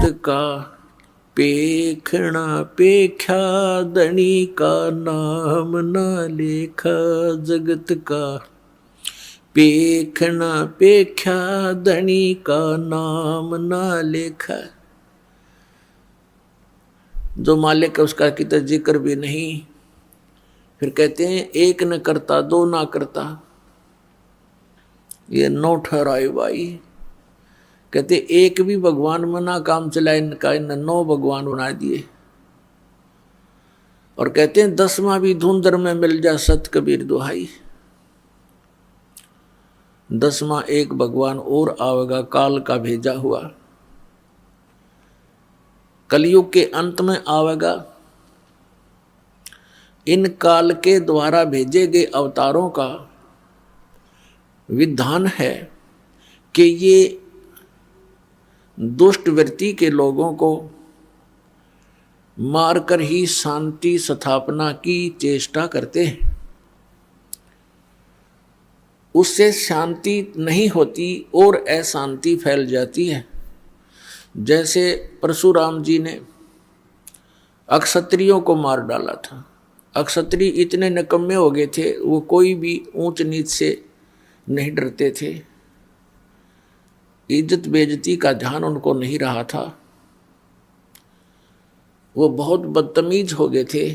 का, पेखना पेख्या धनी का, नाम ना लेखा जगत का। पेखना पेख्या धनी का, नाम ना लेखा। जो मालिक है उसका कितना जिक्र भी नहीं। फिर कहते हैं एक न करता दो ना करता, ये नो ठहराए भाई। कहते एक भी भगवान मना काम चलाए, इनका इन 9 भगवान बना दिए। और कहते हैं 10वां भी धुंधर में मिल जा सत कबीर दुहाई। 10वां एक भगवान और आवेगा, काल का भेजा हुआ, कलयुग के अंत में आवेगा। इन काल के द्वारा भेजे गए अवतारों का विधान है कि ये दुष्ट वृत्ति के लोगों को मारकर ही शांति स्थापना की चेष्टा करते हैं। उससे शांति नहीं होती और अशांति फैल जाती है। जैसे परशुराम जी ने अक्षत्रियों को मार डाला था। अक्षत्रिय इतने निकम्मे हो गए थे, वो कोई भी ऊंच नीच से नहीं डरते थे। इज्जत बेइज्जती का ध्यान उनको नहीं रहा था। वो बहुत बदतमीज हो गए थे,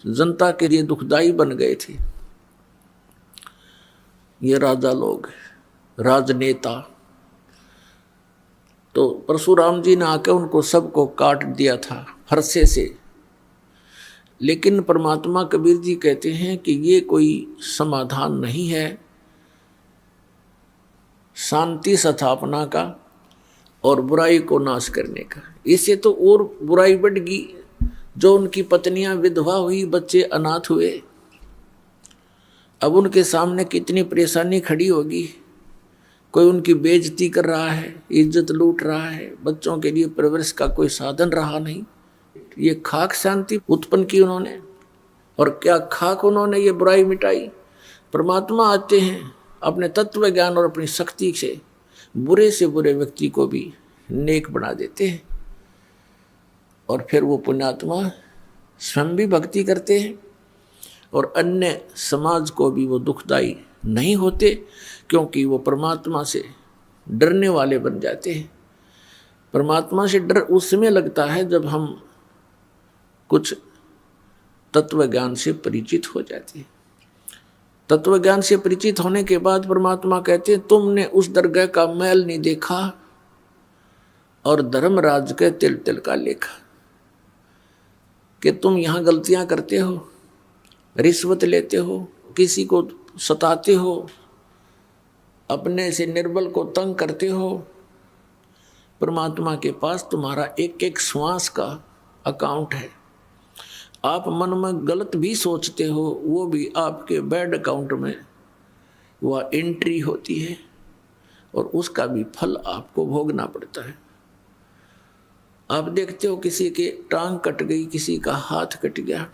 जनता के लिए दुखदाई बन गए थे। ये राजा लोग, राजनेता। तो परशुराम जी ने आकर उनको सबको काट दिया था फरसे से। लेकिन परमात्मा कबीर जी कहते हैं कि ये कोई समाधान नहीं है शांति स्थापना का और बुराई को नाश करने का। इससे तो और बुराई बढ़ गई। जो उनकी पत्नियां विधवा हुई, बच्चे अनाथ हुए, अब उनके सामने कितनी परेशानी खड़ी होगी। कोई उनकी बेइज्जती कर रहा है, इज्जत लूट रहा है, बच्चों के लिए परवरिश का कोई साधन रहा नहीं। ये खाक शांति उत्पन्न की उन्होंने, और क्या खाक उन्होंने ये बुराई मिटाई। परमात्मा आते हैं अपने तत्व ज्ञान और अपनी शक्ति से बुरे से बुरे व्यक्ति को भी नेक बना देते हैं। और फिर वो पुण्यात्मा स्वयं भी भक्ति करते हैं और अन्य समाज को भी वो दुखदाई नहीं होते, क्योंकि वो परमात्मा से डरने वाले बन जाते हैं। परमात्मा से डर उस समय लगता है जब हम कुछ तत्व ज्ञान से परिचित हो जाते हैं। तत्व ज्ञान से परिचित होने के बाद परमात्मा कहते हैं तुमने उस दरगाह का मैल नहीं देखा और धर्मराज के तिल तिल का लेखा। कि तुम यहाँ गलतियां करते हो, रिश्वत लेते हो, किसी को सताते हो, अपने से निर्बल को तंग करते हो। परमात्मा के पास तुम्हारा एक एक श्वास का अकाउंट है। आप मन में गलत भी सोचते हो, वो भी आपके बैड अकाउंट में वह एंट्री होती है और उसका भी फल आपको भोगना पड़ता है। आप देखते हो किसी के टांग कट गई, किसी का हाथ कट गया,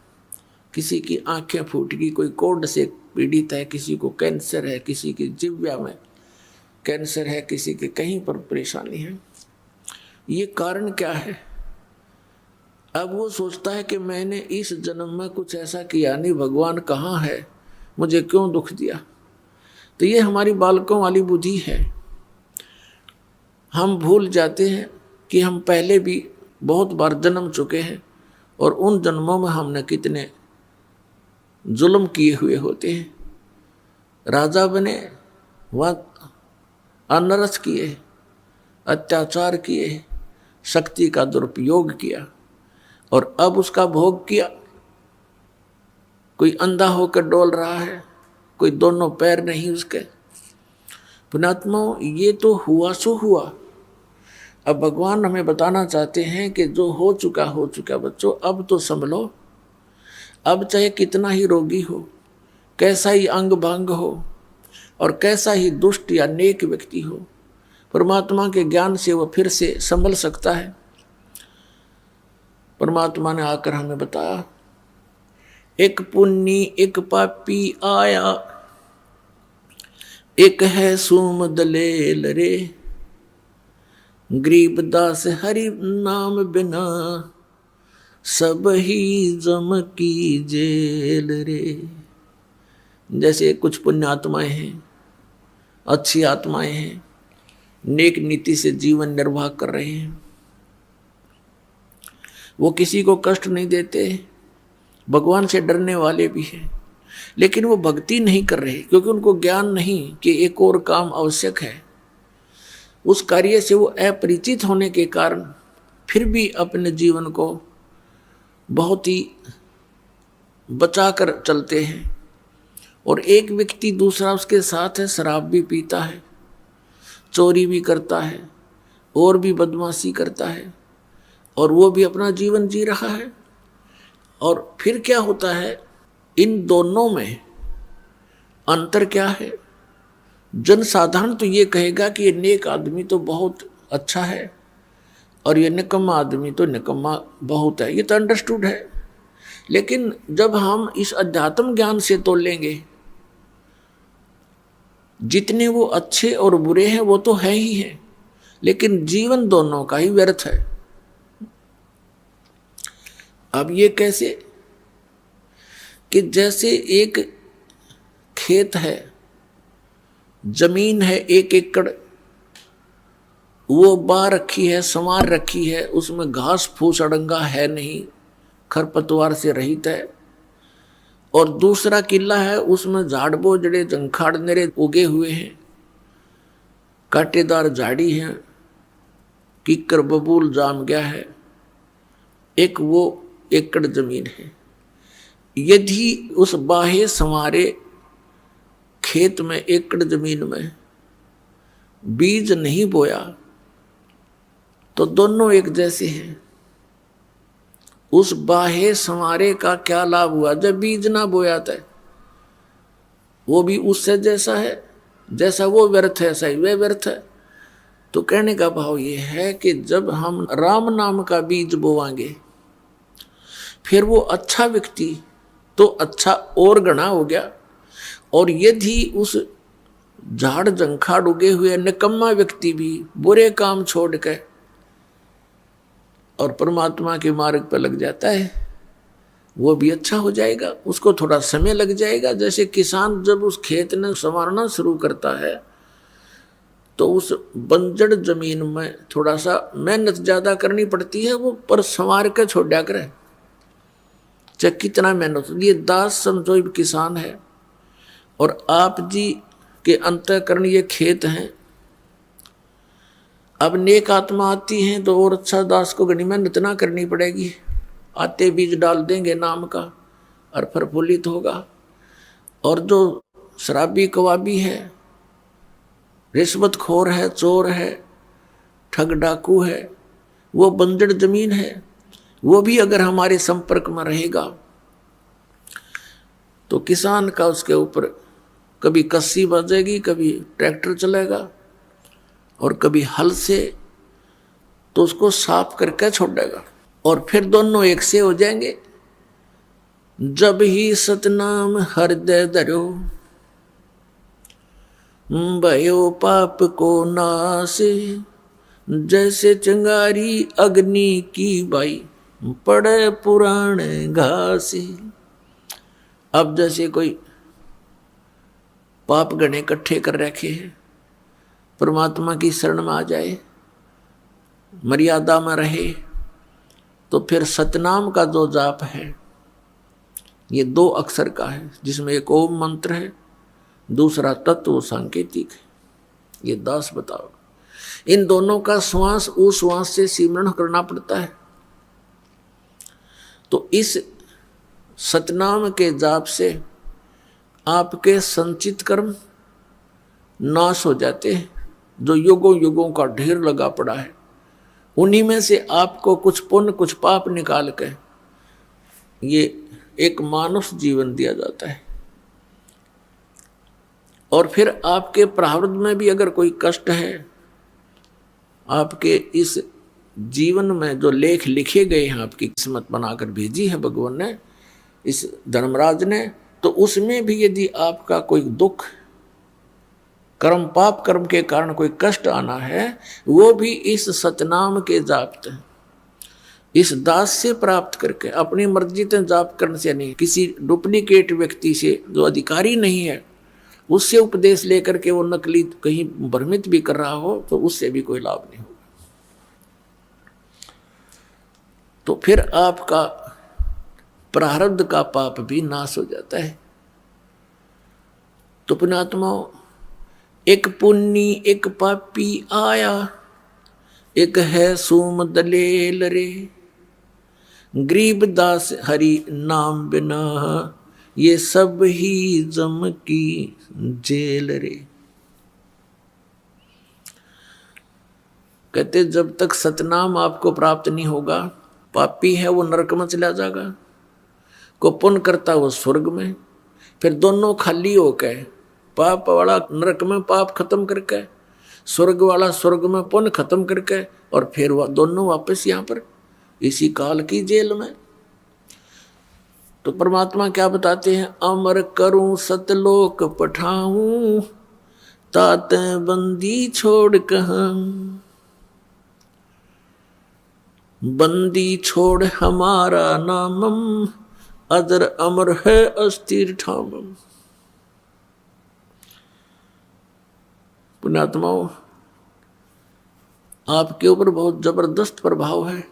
किसी की आंखें फूट गई, कोई कोढ़ से पीड़ित है, किसी को कैंसर है, किसी की जिह्वा में कैंसर है, किसी के कहीं पर परेशानी है। ये कारण क्या है? अब वो सोचता है कि मैंने इस जन्म में कुछ ऐसा किया नहीं, भगवान कहाँ है, मुझे क्यों दुख दिया। तो ये हमारी बालकों वाली बुद्धि है। हम भूल जाते हैं कि हम पहले भी बहुत बार जन्म चुके हैं और उन जन्मों में हमने कितने जुल्म किए हुए होते हैं। राजा बने, वह अनरस किए, अत्याचार किए, शक्ति का दुरुपयोग किया और अब उसका भोग किया। कोई अंधा होकर डोल रहा है, कोई दोनों पैर नहीं उसके। पुण्यात्माओं, ये तो हुआ सो हुआ। अब भगवान हमें बताना चाहते हैं कि जो हो चुका हो चुका बच्चों, अब तो संभलो। अब चाहे कितना ही रोगी हो, कैसा ही अंग भंग हो और कैसा ही दुष्ट या नेक व्यक्ति हो, परमात्मा के ज्ञान से वह फिर से संभल सकता है। परमात्मा ने आकर हमें बताया, एक पुण्य एक पापी आया, एक है सूम दलेल रे। गरीबदास हरि नाम बिना सब ही जम की जेल रे। जैसे कुछ पुण्य आत्माएं हैं, अच्छी आत्माएं हैं, नेक नीति से जीवन निर्वाह कर रहे हैं, वो किसी को कष्ट नहीं देते, भगवान से डरने वाले भी हैं, लेकिन वो भक्ति नहीं कर रहे क्योंकि उनको ज्ञान नहीं कि एक और काम आवश्यक है। उस कार्य से वो अपरिचित होने के कारण फिर भी अपने जीवन को बहुत ही बचा कर चलते हैं। और एक व्यक्ति दूसरा उसके साथ है, शराब भी पीता है, चोरी भी करता है, और भी बदमाशी करता है, और वो भी अपना जीवन जी रहा है। और फिर क्या होता है, इन दोनों में अंतर क्या है? जनसाधारण तो ये कहेगा कि ये नेक आदमी तो बहुत अच्छा है और ये निकम्मा आदमी तो निकम्मा बहुत है, ये तो अंडरस्टूड है। लेकिन जब हम इस अध्यात्म ज्ञान से तोलेंगे, जितने वो अच्छे और बुरे हैं वो तो है ही है, लेकिन जीवन दोनों का ही व्यर्थ है। अब ये कैसे कि जैसे एक खेत है, जमीन है 1 एकड़, वो बा रखी है, संवार रखी है, उसमें घास फूस अड़ंगा है नहीं, खरपतवार से रहित है। और दूसरा किला है, उसमें झाड़ बोझड़े जंखाड़ नेरे उगे हुए हैं, कांटेदार झाड़ी है, किक्कर बबूल जाम गया है। एक वो एकड़ जमीन है। यदि उस बाहे संवारे खेत में, एकड़ जमीन में बीज नहीं बोया तो दोनों एक जैसे हैं। उस बाहे संवारे का क्या लाभ हुआ जब बीज ना बोया था? वो भी उससे जैसा है, जैसा वो व्यर्थ है, ऐसा ही वह व्यर्थ है। तो कहने का भाव ये है कि जब हम राम नाम का बीज बोवांगे, फिर वो अच्छा व्यक्ति तो अच्छा और गणा हो गया। और यदि उस झाड़ जंखाड़ उगे हुए निकम्मा व्यक्ति भी बुरे काम छोड़ के और परमात्मा के मार्ग पर लग जाता है, वो भी अच्छा हो जाएगा। उसको थोड़ा समय लग जाएगा। जैसे किसान जब उस खेत ने संवारना शुरू करता है तो उस बंजर जमीन में थोड़ा सा मेहनत ज्यादा करनी पड़ती है, वो पर संवार के छोड़ दिया करे, चाहे कितना मेहनत। ये दास समझो ये किसान है और आप जी के अंतःकरण ये खेत हैं। अब नेक आत्मा आती हैं तो और अच्छा दास को घनी मेहनत ना करनी पड़ेगी, आते बीज डाल देंगे नाम का और प्रफुल्लित होगा। और जो शराबी कवाबी है, रिश्वतखोर है, चोर है, ठग डाकू है, वो बंजर जमीन है, वो भी अगर हमारे संपर्क में रहेगा तो किसान का उसके ऊपर कभी कस्सी बजेगी, कभी ट्रैक्टर चलेगा और कभी हल से, तो उसको साफ करके छोड़ देगा और फिर दोनों एक से हो जाएंगे। जब ही सतनाम हृदय धरो, भयो पाप को नाश, जैसे चिंगारी अग्नि की बाई, पड़े पुराने घासी। अब जैसे कोई पाप गणे इकट्ठे कर रखे हैं, परमात्मा की शरण में आ जाए, मर्यादा में रहे, तो फिर सतनाम का जो जाप है ये 2 अक्षर का है, जिसमें एक ओम मंत्र है, दूसरा तत्व सांकेतिक है। ये दास बताओ, इन दोनों का श्वास उस श्वास से सिमरण करना पड़ता है। तो इस सतनाम के जाप से आपके संचित कर्म नाश हो जाते हैं, जो युगों युगों का ढेर लगा पड़ा है। उन्हीं में से आपको कुछ पुण्य कुछ पाप निकाल के ये एक मानुष जीवन दिया जाता है। और फिर आपके प्रारब्ध में भी अगर कोई कष्ट है, आपके इस जीवन में जो लेख लिखे गए हैं, आपकी किस्मत बनाकर भेजी है भगवान ने, इस धर्मराज ने, तो उसमें भी यदि आपका कोई दुख कर्म पाप कर्म के कारण कोई कष्ट आना है, वो भी इस सतनाम के जाप इस दास से प्राप्त करके, अपनी मर्जी से जाप करने से नहीं, किसी डुप्लीकेट व्यक्ति से जो अधिकारी नहीं है उससे उपदेश लेकर के वो नकली कहीं भ्रमित भी कर रहा हो तो उससे भी कोई लाभ नहीं होगा। तो फिर आपका प्रारब्ध का पाप भी नाश हो जाता है। तो पुण्यात्माओं, एक पुण्य एक पापी आया, एक है सूम दलेल रे, गरीब दास हरि नाम बिना, ये सब ही जम की जेल रे। कहते जब तक सतनाम आपको प्राप्त नहीं होगा, पापी है वो नरक में चला जाएगा, को पुण्य करता वो स्वर्ग में। फिर दोनों खाली होकर, पाप वाला नरक में पाप खत्म करके, स्वर्ग वाला स्वर्ग में पुण्य खत्म करके, और फिर वह दोनों वापस यहाँ पर इसी काल की जेल में। तो परमात्मा क्या बताते हैं, अमर करूं सतलोक पठाऊं, तात बंदी छोड़ कहां, बंदी छोड़ हमारा नामम, अदर अमर है अस्थिर ठामम। पुण्यात्माओं, आपके ऊपर बहुत जबरदस्त प्रभाव है।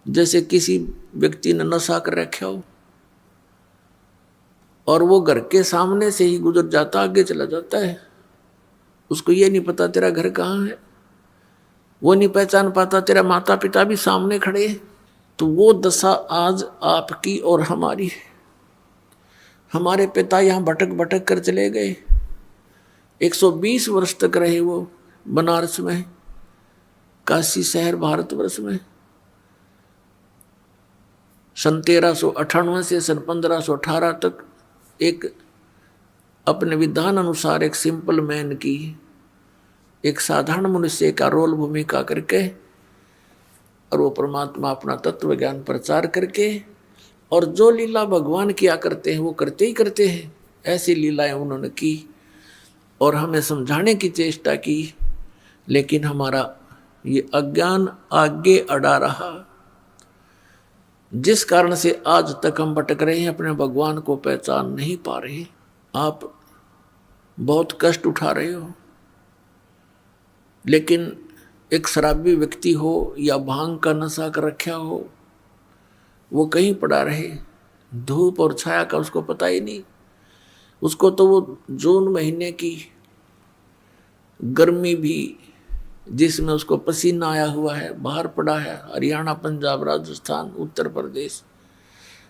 जैसे किसी व्यक्ति ने नशा कर रखा हो और वो घर के सामने से ही गुजर जाता, आगे चला जाता है, उसको ये नहीं पता तेरा घर कहाँ है, वो नहीं पहचान पाता तेरा माता पिता भी सामने खड़े हैं। तो वो दशा आज आपकी और हमारी है। हमारे पिता यहाँ भटक भटक कर चले गए, 120 वर्ष तक रहे वो बनारस में, काशी शहर भारतवर्ष में। सन 1398 से सन 1518 तक एक अपने विधान अनुसार एक सिंपल मैन की, एक साधारण मनुष्य का रोल भूमिका करके, और वो परमात्मा अपना तत्व ज्ञान प्रचार करके, और जो लीला भगवान किया करते हैं वो करते ही करते हैं। ऐसी लीलाएं उन्होंने की और हमें समझाने की चेष्टा की, लेकिन हमारा ये अज्ञान आगे अड़ा रहा, जिस कारण से आज तक हम भटक रहे हैं, अपने भगवान को पहचान नहीं पा रहे। आप बहुत कष्ट उठा रहे हो, लेकिन एक शराबी व्यक्ति हो या भांग का नशा कर रखा हो, वो कहीं पड़ा रहे, धूप और छाया का उसको पता ही नहीं। उसको तो वो जून महीने की गर्मी भी, जिसमें उसको पसीना आया हुआ है, बाहर पड़ा है, हरियाणा पंजाब राजस्थान उत्तर प्रदेश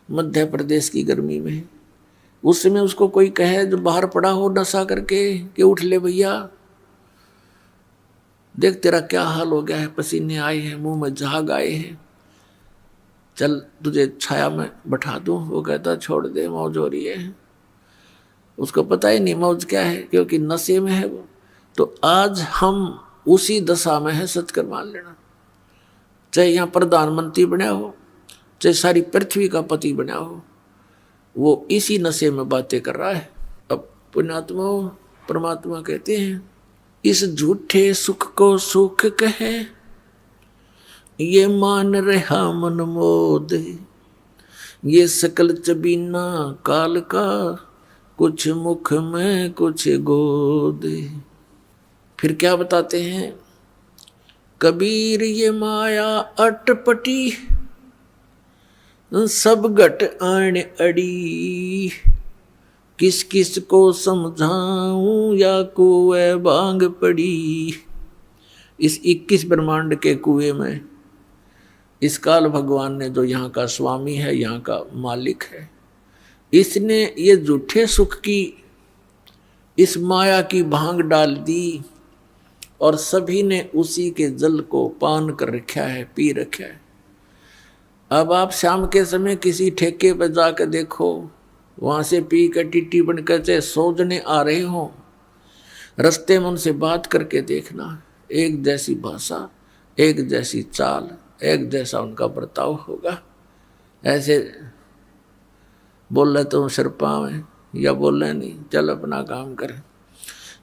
मध्य प्रदेश की गर्मी में, उस समय उसको कोई कहे जो बाहर पड़ा हो नशा करके कि उठ ले भैया, देख तेरा क्या हाल हो गया है, पसीने आए हैं, मुंह में झाग आए हैं, चल तुझे छाया में बैठा दूं। वो कहता छोड़ दे, मौज हो रही है। उसको पता ही नहीं मौज क्या है, क्योंकि नशे में है वो। तो आज हम उसी दशा में है, सच मान लेना। चाहे यहाँ प्रधानमंत्री बना हो, चाहे सारी पृथ्वी का पति बना हो, वो इसी नशे में बातें कर रहा है। अब पुण्यात्मा परमात्मा कहते हैं, इस झूठे सुख को सुख कहे, ये मान रहा मन मोद, ये सकल चबीना काल का, कुछ मुख में कुछ गोद। फिर क्या बताते हैं, कबीर ये माया अटपटी, सब घट आण अड़ी, किस किस को समझाऊं या कुएं भांग पड़ी। इस 21 ब्रह्मांड के कुएं में इस काल भगवान ने, जो यहाँ का स्वामी है, यहाँ का मालिक है, इसने ये झूठे सुख की इस माया की भांग डाल दी, और सभी ने उसी के जल को पान कर रखा है, पी रखा है। अब आप शाम के समय किसी ठेके पर जाकर देखो, वहाँ से पी कर टिट्टी बनकर चाहे 100 जने आ रहे हों, रस्ते में उनसे बात करके देखना, एक जैसी भाषा, एक जैसी चाल, एक जैसा उनका बर्ताव होगा। ऐसे बोल रहे तो सिर पाँव है, या बोल रहे नहीं, चल अपना काम कर।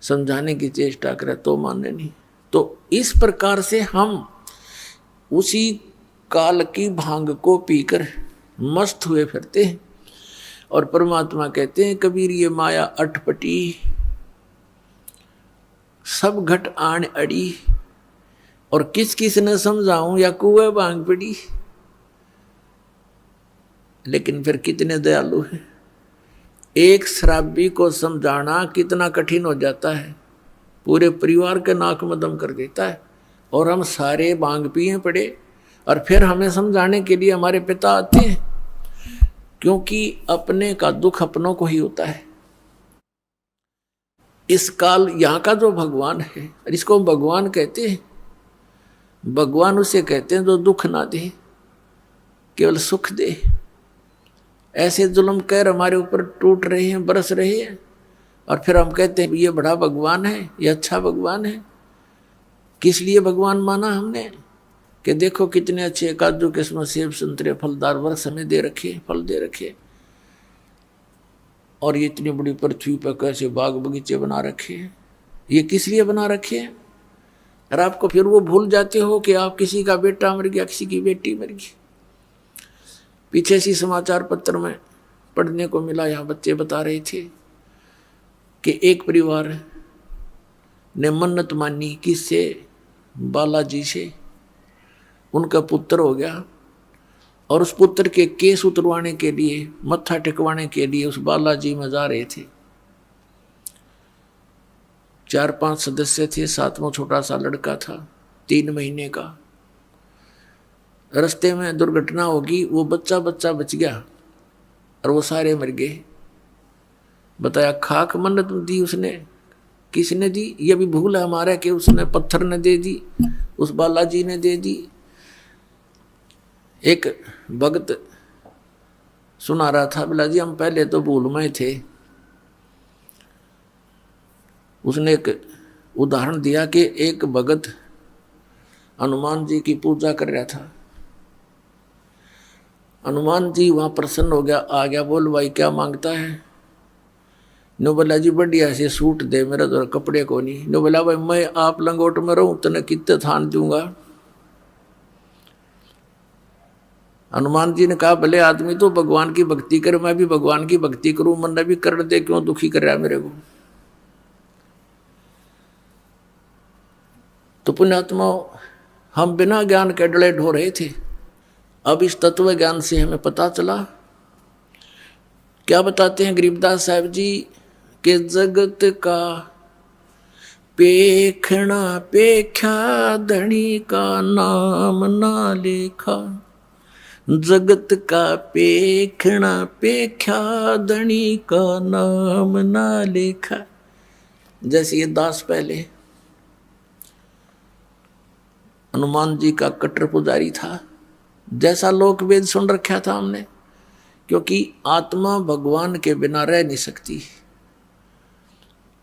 समझाने की चेष्टा करे तो माने नहीं। तो इस प्रकार से हम उसी काल की भांग को पीकर मस्त हुए फिरते हैं। और परमात्मा कहते हैं कबीर ये माया अटपटी, सब घट आन अड़ी, और किस किस ने समझाऊं या कुएं भांग पड़ी। लेकिन फिर कितने दयालु हैं। एक शराबी को समझाना कितना कठिन हो जाता है, पूरे परिवार के नाक में दम कर देता है। और हम सारे भांग पिए पड़े, और फिर हमें समझाने के लिए हमारे पिता आते हैं, क्योंकि अपने का दुख अपनों को ही होता है। इस काल यहाँ का जो भगवान है, इसको हम भगवान कहते हैं। भगवान उसे कहते हैं जो दुख ना दे, केवल सुख दे। ऐसे जुल्म कहर हमारे ऊपर टूट रहे हैं, बरस रहे हैं, और फिर हम कहते हैं ये बड़ा भगवान है, ये अच्छा भगवान है। किस लिए भगवान माना हमने? कि देखो कितने अच्छे काजू किस्मत सेब संतरे फलदार वृक्ष हमें दे रखे, फल दे रखे, और ये इतनी बड़ी पृथ्वी पर कैसे बाग बगीचे बना रखे हैं। ये किस लिए बना रखे हैं? और आपको फिर वो भूल जाते हो कि आप किसी का बेटा मर गया, किसी की बेटी मर गई। पीछे सी समाचार पत्र में पढ़ने को मिला, यहाँ बच्चे बता रहे थे कि एक परिवार ने मन्नत मानी किससे? बालाजी से। उनका पुत्र हो गया, और उस पुत्र के केस उतरवाने के लिए, मत्था टेकवाने के लिए उस बालाजी में जा रहे थे। 4-5 सदस्य थे, 7वां छोटा सा लड़का था 3 महीने का। रास्ते में दुर्घटना होगी, वो बच्चा बच गया और वो सारे मर गए। बताया खाक मन्नत दी उसने, किसने दी? ये भी भूल है हमारा कि उसने पत्थर ने दे दी, उस बालाजी ने दे दी। एक भगत सुना रहा था, बोला जी हम पहले तो भूल में थे। उसने एक उदाहरण दिया कि एक भगत हनुमान जी की पूजा कर रहा था। हनुमान जी वहां प्रसन्न हो गया, आ गया, बोल भाई क्या मांगता है? नो बोला जी बढ़िया से सूट दे, मेरा तो कपड़े को नहीं। नो बोला भाई मैं आप लंगोट में रहूं तने कितने थान दूंगा। हनुमान जी ने कहा भले आदमी तो भगवान की भक्ति करे, मैं भी भगवान की भक्ति करूं, मन भी कर दे, क्यों दुखी कर रहा है मेरे को। तो पुण्यात्मा हम बिना ज्ञान के डले ढो रहे थे। अब इस तत्व ज्ञान से हमें पता चला। क्या बताते हैं गरीबदास साहब जी कि जगत का पेखना पेख्या धनी का नाम ना लेखा। जगत का पेखना पेख्या धनी का नाम ना लेखा। जैसे ये दास पहले हनुमान जी का कट्टर पुजारी था, जैसा लोक वेद सुन रखा था हमने, क्योंकि आत्मा भगवान के बिना रह नहीं सकती।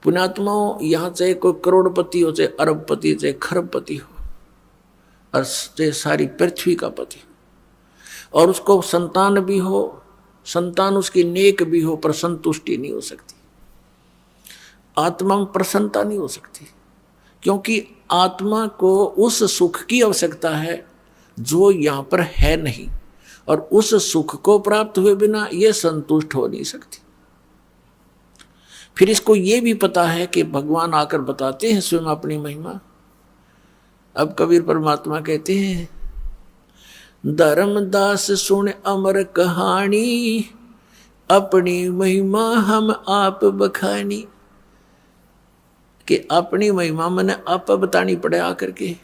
पुण्यात्माओं यहाँ चाहे कोई करोड़पति हो, चाहे अरबपति, चाहे खरबपति हो, और चाहे सारी पृथ्वी का पति, और उसको संतान भी हो, संतान उसकी नेक भी हो, पर संतुष्टि नहीं हो सकती। आत्मा में प्रसन्नता नहीं हो सकती, क्योंकि आत्मा को उस सुख की आवश्यकता है जो यहाँ पर है नहीं, और उस सुख को प्राप्त हुए बिना ये संतुष्ट हो नहीं सकती। फिर इसको ये भी पता है कि भगवान आकर बताते हैं स्वयं अपनी महिमा। अब कबीर परमात्मा कहते हैं धर्मदास सुन अमर कहानी, अपनी महिमा हम आप बखानी। कि अपनी महिमा मैंने आप बतानी पड़े आकर के।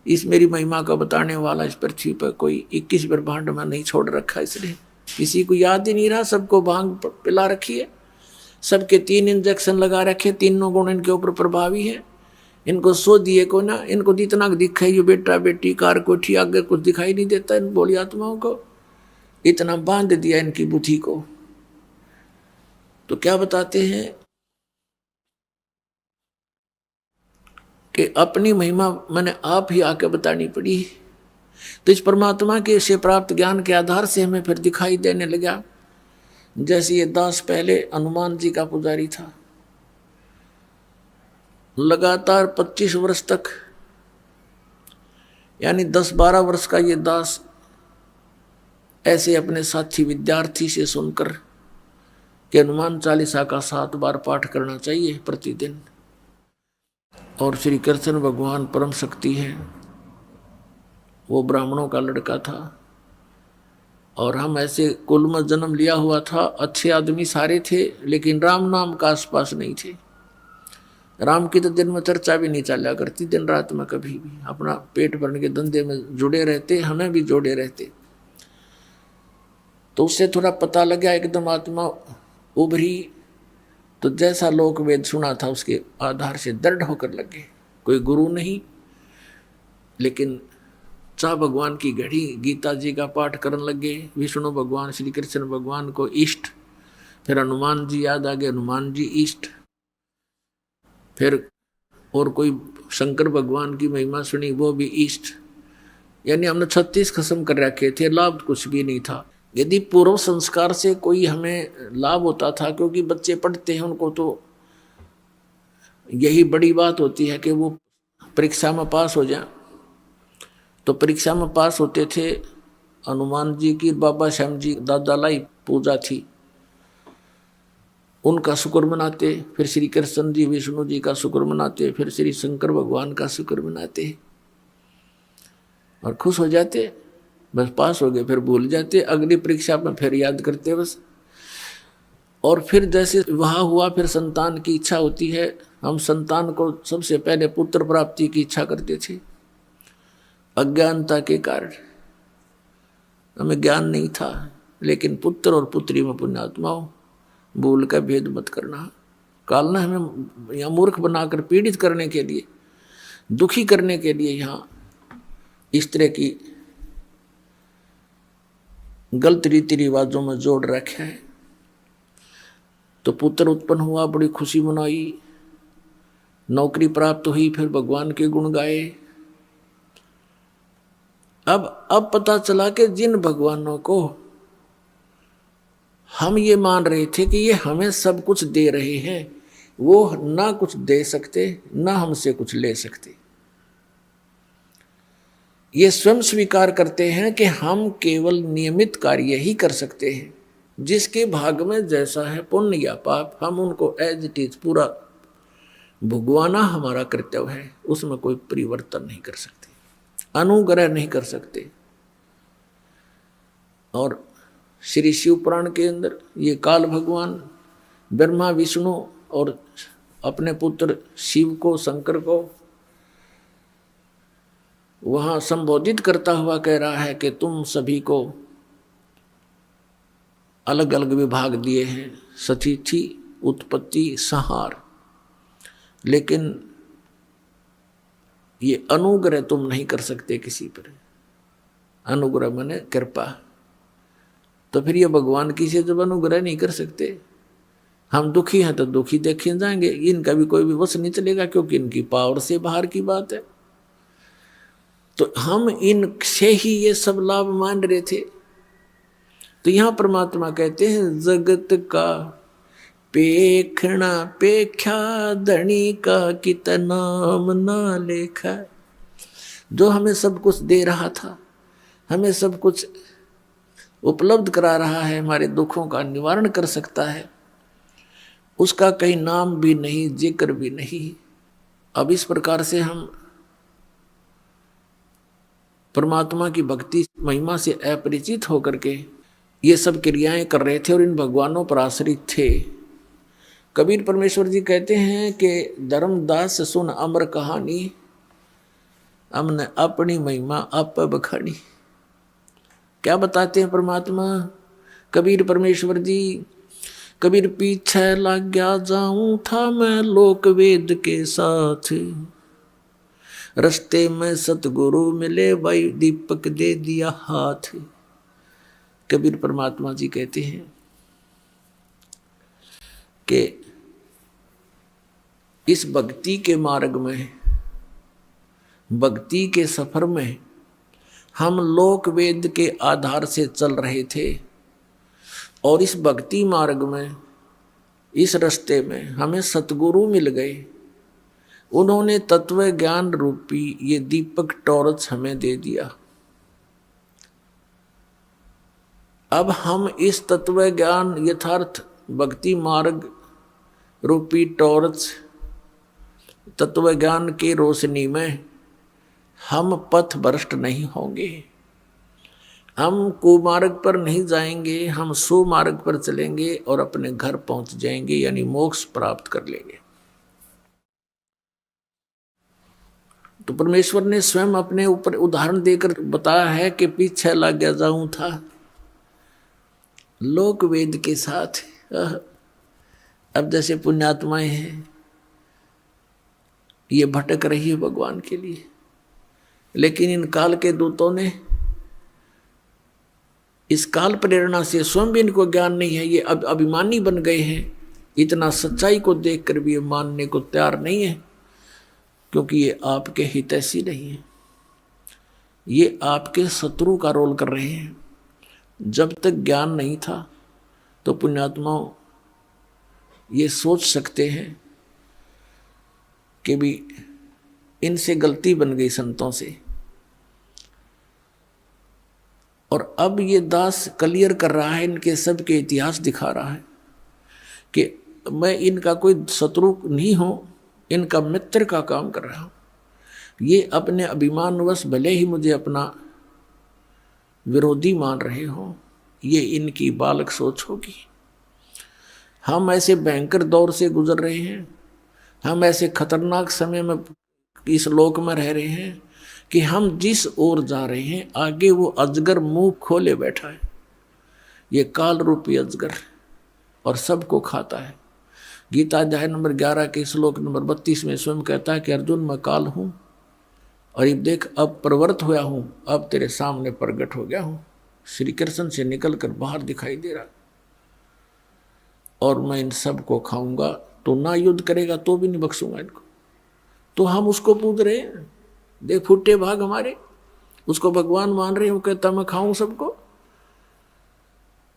इस मेरी महिमा का बताने वाला इस पृथ्वी पर कोई 21 ब्रह्मांड में नहीं छोड़ रखा, इसलिए किसी को याद ही नहीं रहा। सबको भांग पिला रखी है, सबके 3 इंजेक्शन लगा रखे, तीनों गुण इनके ऊपर प्रभावी है। इनको सो दिए को ना, इनको जितना दिखाई ये बेटा बेटी कार कोठी आगे कुछ दिखाई नहीं देता। इन बोली आत्माओं को इतना बांध दिया इनकी बुद्धि को। तो क्या बताते हैं कि अपनी महिमा मैंने आप ही आके बतानी पड़ी। तो इस परमात्मा के से प्राप्त ज्ञान के आधार से हमें फिर दिखाई देने लगा। जैसे ये दास पहले हनुमान जी का पुजारी था, लगातार 25 वर्ष तक, यानी 10-12 वर्ष का ये दास ऐसे अपने साथी विद्यार्थी से सुनकर कि हनुमान चालीसा का 7 बार पाठ करना चाहिए प्रतिदिन। और श्री कृष्ण भगवान परम शक्ति है, वो ब्राह्मणों का लड़का था और हम ऐसे कुल में जन्म लिया हुआ था। अच्छे आदमी सारे थे, लेकिन राम नाम का आसपास नहीं थे। राम की तो दिन में चर्चा भी नहीं चला करती, दिन रात में कभी भी अपना पेट भरने के धंधे में जुड़े रहते, हमें भी जोड़े रहते। तो उससे थोड़ा पता लगा, एकदम आत्मा उभरी तो जैसा लोक वेद सुना था उसके आधार से दृढ़ होकर लगे। कोई गुरु नहीं, लेकिन चाह भगवान की घड़ी, गीता जी का पाठ करने लगे। विष्णु भगवान, श्री कृष्ण भगवान को इष्ट, फिर हनुमान जी याद आ गए, हनुमान जी इष्ट, फिर और कोई शंकर भगवान की महिमा सुनी, वो भी इष्ट। यानी हमने 36 खत्म कर रखे थे, लाभ कुछ भी नहीं था। यदि पूर्व संस्कार से कोई हमें लाभ होता था, क्योंकि बच्चे पढ़ते हैं उनको तो यही बड़ी बात होती है कि वो परीक्षा में पास हो जाए। तो परीक्षा में पास होते थे। हनुमान जी की बाबा श्याम जी दादा लाई पूजा थी, उनका शुक्र मनाते, फिर श्री कृष्ण जी विष्णु जी का शुक्र मनाते, फिर श्री शंकर भगवान का शुक्र मनाते और खुश हो जाते। बस पास हो गए, फिर भूल जाते, अगली परीक्षा में फिर याद करते बस। और फिर जैसे वहाँ हुआ, फिर संतान की इच्छा होती है। हम संतान को सबसे पहले पुत्र प्राप्ति की इच्छा करते थे, अज्ञानता के कारण हमें ज्ञान नहीं था। लेकिन पुत्र और पुत्री में पुण्यात्माओं, भूल का भेद मत करना। काल ने हमें यहाँ मूर्ख बनाकर पीड़ित करने के लिए, दुखी करने के लिए यहाँ इस तरह की गलत रीति रिवाजों में जोड़ रखा है। तो पुत्र उत्पन्न हुआ, बड़ी खुशी मनाई, नौकरी प्राप्त हुई, फिर भगवान के गुण गाए। अब पता चला कि जिन भगवानों को हम ये मान रहे थे कि ये हमें सब कुछ दे रहे हैं, वो ना कुछ दे सकते, ना हमसे कुछ ले सकते। ये स्वयं स्वीकार करते हैं कि हम केवल नियमित कार्य ही कर सकते हैं। जिसके भाग में जैसा है पुण्य या पाप, हम उनको एज इट इज पूरा भुगवाना हमारा कर्तव्य है। उसमें कोई परिवर्तन नहीं कर सकते, अनुग्रह नहीं कर सकते। और श्री शिव पुराण के अंदर ये काल भगवान ब्रह्मा विष्णु और अपने पुत्र शिव को, शंकर को वहाँ संबोधित करता हुआ कह रहा है कि तुम सभी को अलग अलग विभाग दिए हैं, सतिथि, उत्पत्ति, संहार, लेकिन ये अनुग्रह तुम नहीं कर सकते किसी पर। अनुग्रह माने कृपा। तो फिर ये भगवान की से जब अनुग्रह नहीं कर सकते, हम दुखी हैं तो दुखी देखे जाएंगे। इनका भी कोई भी वश नहीं चलेगा, क्योंकि इनकी पावर से बाहर की बात है। तो हम इनसे ही ये सब लाभ मान रहे थे। तो यहाँ परमात्मा कहते हैं, जगत का पेखना पेख्या धनी का कितना ना लेखा। जो हमें सब कुछ दे रहा था, हमें सब कुछ उपलब्ध करा रहा है, हमारे दुखों का निवारण कर सकता है, उसका कहीं नाम भी नहीं, जिक्र भी नहीं। अब इस प्रकार से हम परमात्मा की भक्ति महिमा से अपरिचित होकर के ये सब क्रियाएं कर रहे थे और इन भगवानों पर आश्रित थे। कबीर परमेश्वर जी कहते हैं कि धर्मदास सुन अमर कहानी, हमने अपनी महिमा आप बखानी। क्या बताते हैं परमात्मा कबीर परमेश्वर जी? कबीर पीछे लग गया जाऊं था मैं लोक वेद के साथ, रस्ते में सतगुरु मिले भाई दीपक दे दिया हाथ। कबीर परमात्मा जी कहते हैं कि इस भक्ति के मार्ग में, भक्ति के सफर में हम लोक वेद के आधार से चल रहे थे, और इस भक्ति मार्ग में, इस रास्ते में हमें सतगुरु मिल गए। उन्होंने तत्व ज्ञान रूपी ये दीपक टॉर्च हमें दे दिया। अब हम इस तत्व ज्ञान यथार्थ भक्ति मार्ग रूपी टॉर्च तत्व ज्ञान की रोशनी में हम पथ भ्रष्ट नहीं होंगे, हम कुमार्ग पर नहीं जाएंगे, हम सुमार्ग पर चलेंगे और अपने घर पहुंच जाएंगे, यानी मोक्ष प्राप्त कर लेंगे। तो परमेश्वर ने स्वयं अपने ऊपर उदाहरण देकर बताया है कि पीछे लग गया जाऊं था लोक वेद के साथ। अब जैसे पुण्यात्माएं हैं ये भटक रही है भगवान के लिए, लेकिन इन काल के दूतों ने इस काल प्रेरणा से स्वयं भी इनको ज्ञान नहीं है, ये अब अभिमानी बन गए हैं, इतना सच्चाई को देखकर भी ये मानने को तैयार नहीं है, क्योंकि ये आपके हितैषी नहीं है, ये आपके शत्रु का रोल कर रहे हैं। जब तक ज्ञान नहीं था तो पुण्यात्माओं ये सोच सकते हैं कि भी इनसे गलती बन गई संतों से, और अब ये दास क्लियर कर रहा है, इनके सब के इतिहास दिखा रहा है कि मैं इनका कोई शत्रु नहीं हूं, इनका मित्र का काम कर रहा हूं। ये अपने अभिमानवश भले ही मुझे अपना विरोधी मान रहे हो, ये इनकी बालक सोच होगी। हम ऐसे भयंकर दौर से गुजर रहे हैं, हम ऐसे खतरनाक समय में इस लोक में रह रहे हैं कि हम जिस ओर जा रहे हैं आगे वो अजगर मुंह खोले बैठा है, ये काल रूपी अजगर, और सबको खाता है। गीता अध्याय नंबर 11 के श्लोक नंबर 32 में स्वयं कहता है कि अर्जुन मैं काल हूं, और ये देख अब प्रवृत्त हुआ हूं, अब तेरे सामने प्रकट हो गया हूं, श्री कृष्ण से निकल कर बाहर दिखाई दे रहा, और मैं इन सब को खाऊंगा। तो ना युद्ध करेगा तो भी नहीं बख्शूंगा इनको। तो हम उसको पूज रहे हैं, देख फुटे भाग हमारे, उसको भगवान मान रहे हैं, वो कहता मैं खाऊं सबको,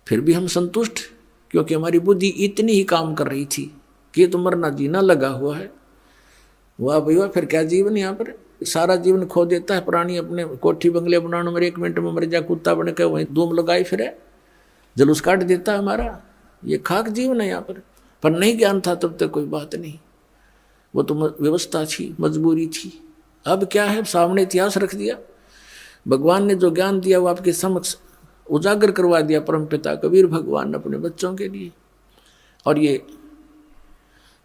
फिर भी हम संतुष्ट, क्योंकि हमारी बुद्धि इतनी ही काम कर रही थी कि ये तो मरना जीना लगा हुआ है। वाह भैया, फिर क्या जीवन, यहाँ पर सारा जीवन खो देता है प्राणी, अपने कोठी बंगले बनाने में 1 मिनट में मर जा, कुत्ता बन के वहीं धूम लगाई फिरे, जुलूस काट देता है हमारा। ये खाक जीवन है यहाँ पर नहीं ज्ञान था तब तक कोई बात नहीं, वो तो व्यवस्था थी, मजबूरी थी। अब क्या है, सामने इतिहास रख दिया, भगवान ने जो ज्ञान दिया वो आपके समक्ष उजागर करवा दिया परमपिता कबीर भगवान ने अपने बच्चों के लिए। और ये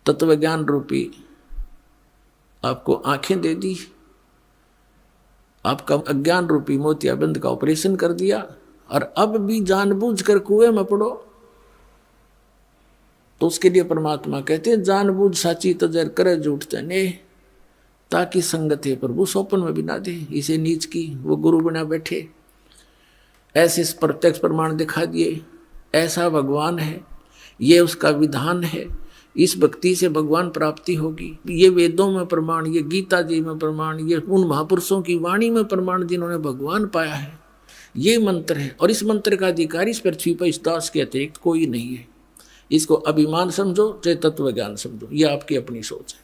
तत्व ज्ञान रूपी आपको आंखें दे दी, आपका अज्ञान रूपी मोतियाबिंद का ऑपरेशन कर दिया, और अब भी जानबूझकर कुएं में पड़ो। तो उसके लिए परमात्मा कहते हैं जानबूझ साची तजर करे झूठ तने, ताकि संगत है प्रभु सोपन में भी ना दे। इसे नीच की वो गुरु बना बैठे, ऐसे प्रत्यक्ष प्रमाण दिखा दिए, ऐसा भगवान है, ये उसका विधान है, इस भक्ति से भगवान प्राप्ति होगी। ये वेदों में प्रमाण, ये गीता जी में प्रमाण, ये उन महापुरुषों की वाणी में प्रमाण जिन्होंने भगवान पाया है, ये मंत्र है। और इस मंत्र का अधिकारी इस पृथ्वी पर इस दास के अतिरिक्त कोई नहीं है। इसको अभिमान समझो चाहे तत्व ज्ञान समझो, ये आपकी अपनी सोच है।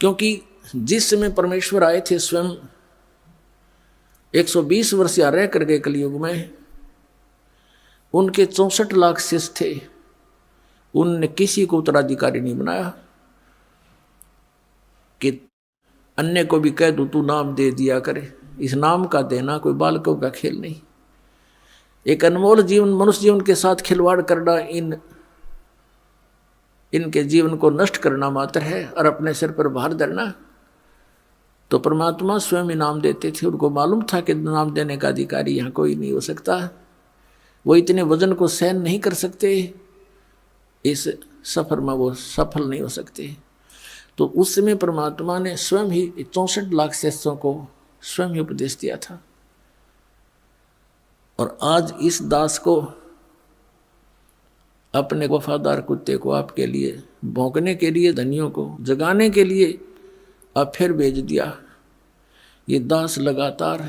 क्योंकि जिस समय परमेश्वर आए थे स्वयं 120 वर्ष या रह कर गए कलयुग में, उनके 64 लाख शिष्य थे, उनने किसी को उत्तराधिकारी नहीं बनाया कि अन्य को भी कह दूं तू नाम दे दिया करे। इस नाम का देना कोई बालकों का खेल नहीं। एक अनमोल जीवन, मनुष्य जीवन के साथ खिलवाड़ करना इनके जीवन को नष्ट करना मात्र है, और अपने सिर पर भार धरना। तो परमात्मा स्वयं इनाम देते थे, उनको मालूम था कि नाम देने का अधिकारी यहाँ कोई नहीं हो सकता, वो इतने वजन को सहन नहीं कर सकते, इस सफर में वो सफल नहीं हो सकते। तो उस समय परमात्मा ने स्वयं ही 64 लाख शिष्यों को स्वयं ही उपदेश दिया था। और आज इस दास को, अपने वफादार कुत्ते को आपके लिए भौंकने के लिए, धनियों को जगाने के लिए अब फिर भेज दिया। ये दास लगातार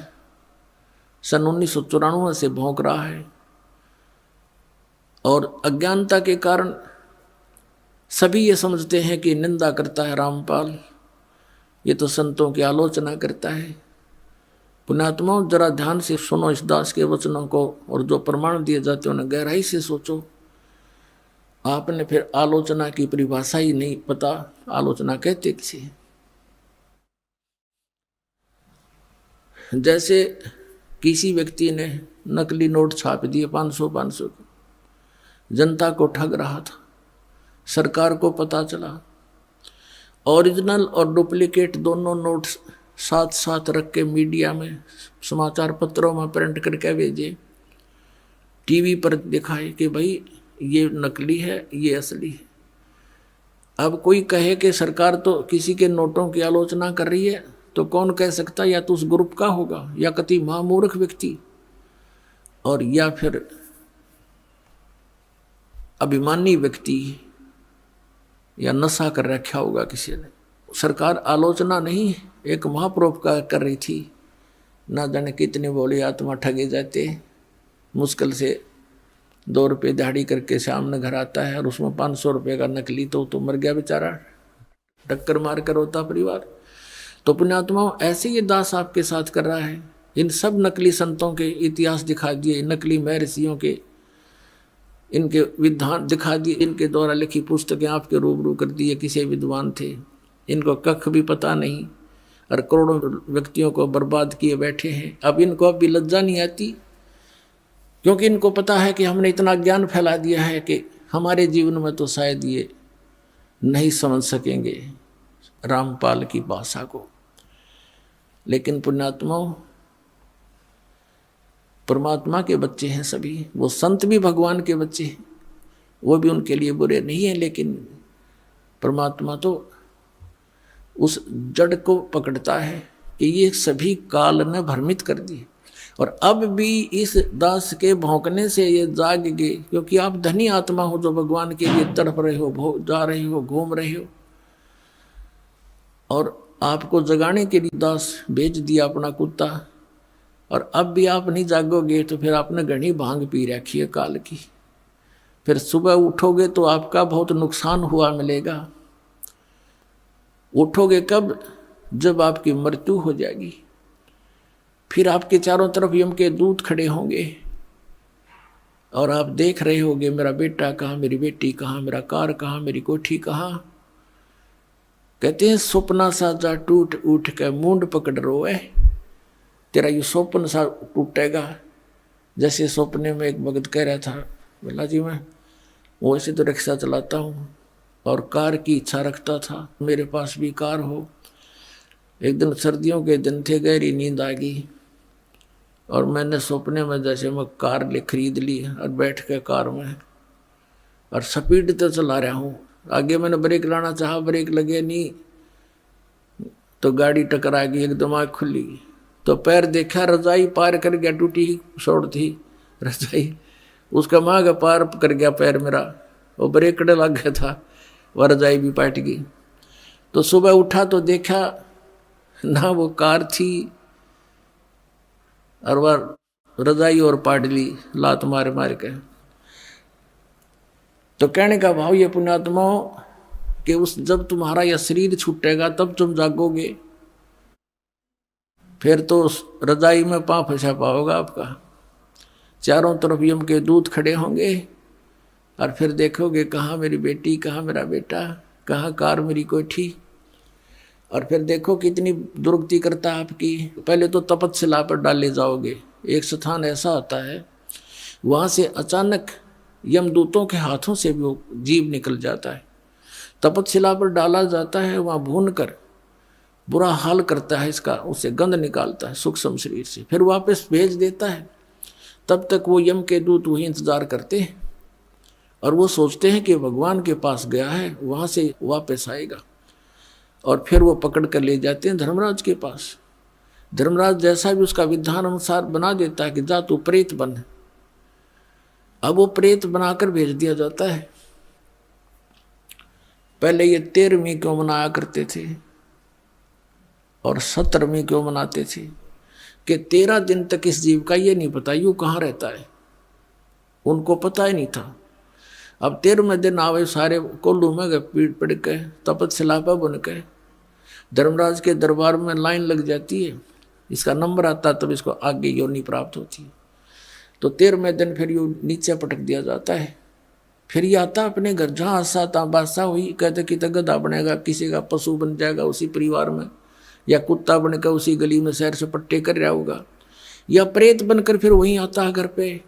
सन 1994 से भौंक रहा है, और अज्ञानता के कारण सभी ये समझते हैं कि निंदा करता है रामपाल, ये तो संतों की आलोचना करता है। पुण्यात्माओं, जरा ध्यान से सुनो इस दास के वचनों को, और जो प्रमाण दिए जाते हैं उन्हें गहराई से सोचो। आपने फिर आलोचना की परिभाषा ही नहीं पता, आलोचना कहते किसे। जैसे किसी व्यक्ति ने नकली नोट छाप दिए 500 के, जनता को ठग रहा था, सरकार को पता चला, ओरिजिनल और डुप्लीकेट दोनों नोट साथ साथ रख के मीडिया में, समाचार पत्रों में प्रिंट करके भेजे, टीवी पर दिखाए कि भाई ये नकली है, ये असली है। अब कोई कहे कि सरकार तो किसी के नोटों की आलोचना कर रही है, तो कौन कह सकता, या तो उस ग्रुप का होगा, या कति महामूर्ख व्यक्ति, और या फिर अभिमानी व्यक्ति, या नशा कर रखा होगा किसी ने। सरकार आलोचना नहीं, एक महापरोपकार कर रही थी। ना जाने कितने बोले आत्मा ठगे जाते, मुश्किल से 2 रुपये दिहाड़ी करके सामने घर आता है, और उसमें 500 रुपये का नकली, तो मर गया बेचारा, टक्कर मार कर होता परिवार। तो पुण्यात्माओं, ऐसे ये दास आपके साथ कर रहा है। इन सब नकली संतों के इतिहास दिखा दिए, नकली महर्षियों के इनके विधान दिखा दिए, इनके द्वारा लिखी पुस्तकें आपके रूबरू कर दिए। किसी विद्वान थे, इनको कख भी पता नहीं, और करोड़ों व्यक्तियों को बर्बाद किए बैठे हैं। अब इनको अब भी लज्जा नहीं आती, क्योंकि इनको पता है कि हमने इतना ज्ञान फैला दिया है कि हमारे जीवन में तो शायद ये नहीं समझ सकेंगे रामपाल की भाषा को। लेकिन पुण्यात्माओं, परमात्मा के बच्चे हैं सभी, वो संत भी भगवान के बच्चे हैं, वो भी उनके लिए बुरे नहीं है। लेकिन परमात्मा तो उस जड़ को पकड़ता है कि ये सभी काल ने भ्रमित कर दिए, और अब भी इस दास के भौंकने से ये जाग गए, क्योंकि आप धनी आत्मा हो जो भगवान के लिए तड़प रहे हो, जा रहे हो, घूम रहे हो, और आपको जगाने के लिए दास भेज दिया अपना कुत्ता, और अब भी आप नहीं जागोगे तो फिर आपने घनी भांग पी रखी है काल की। फिर सुबह उठोगे तो आपका बहुत नुकसान हुआ मिलेगा। उठोगे कब? जब आपकी मृत्यु हो जाएगी। फिर आपके चारों तरफ यम के दूत खड़े होंगे, और आप देख रहे होगे मेरा बेटा कहाँ, मेरी बेटी कहाँ, मेरा कार कहाँ, मेरी कोठी कहाँ। कहते हैं सपना सा जा टूट उठ के मूंड पकड़ रोए, तेरा ये स्वप्न सा टूटेगा। जैसे सपने में एक भगत कह रहा था, बोला जी मैं वैसे तो रिक्शा चलाता हूँ और कार की इच्छा रखता था, मेरे पास भी कार हो। एक दिन सर्दियों के दिन थे, गहरी नींद आ गई, और मैंने सपने में जैसे मैं कार ले खरीद ली, और बैठ के कार में और स्पीड तो चला रहा हूँ। आगे मैंने ब्रेक लाना चाहा, ब्रेक लगे नहीं, तो गाड़ी टकरा गई, एकदम आँख खुली, तो पैर देखा, रजाई पार कर गया, टूटी शोड़ थी रजाई, उसका माँ का पार कर गया पैर मेरा, वो ब्रेक लग गया था, वह रजाई भी पाट गई। तो सुबह उठा तो देखा ना वो कार थी, और वह रजाई और पाट ली लात मार मार के। तो कहने का भाव ये पुण्यात्माओं कि उस जब तुम्हारा यह शरीर छूटेगा तब तुम जागोगे, फिर तो उस रजाई में पाँव फंसा पाओगा आपका। चारों तरफ यम के दूत खड़े होंगे, और फिर देखोगे कहाँ मेरी बेटी, कहाँ मेरा बेटा, कहाँ कार मेरी कोठी। और फिर देखो कितनी दुर्गति करता है आपकी। पहले तो तपस्या पर डाले जाओगे। एक स्थान ऐसा आता है, वहाँ से अचानक यमदूतों के हाथों से भी वो जीव निकल जाता है। तपस्या पर डाला जाता है, वहाँ भून कर बुरा हाल करता है इसका, उसे गंध निकालता है सूक्ष्म शरीर से, फिर वापस भेज देता है। तब तक वो यम के दूत वही इंतजार करते हैं, और वो सोचते हैं कि भगवान के पास गया है, वहाँ से वापस आएगा, और फिर वो पकड़ कर ले जाते हैं धर्मराज के पास। धर्मराज जैसा भी उसका विधान अनुसार बना देता है कि जा तू प्रेत बन। अब वो प्रेत बनाकर भेज दिया जाता है। पहले ये 13वीं क्यों मनाया करते थे और 17वीं क्यों मनाते थे कि 13 दिन तक इस जीव का ये नहीं पता यूँ कहाँ रहता है, उनको पता ही नहीं था। अब 13वें दिन आवे सारे कोल्लू में गए पीट पड़ के तपस्या बन के धर्मराज के दरबार में लाइन लग जाती है, इसका नंबर आता तब इसको आगे योनि प्राप्त होती है। तो 13वें दिन फिर यू नीचे पटक दिया जाता है। फिर ये आता अपने घर, जहाँ आशा बादशाह हुई, कहते कि गधा बनेगा, किसी का पशु बन जाएगा उसी परिवार में, या कुत्ता बनकर उसी गली में शहर से पट्टे कर रहा होगा, या प्रेत बनकर फिर वहीं आता है घर पे।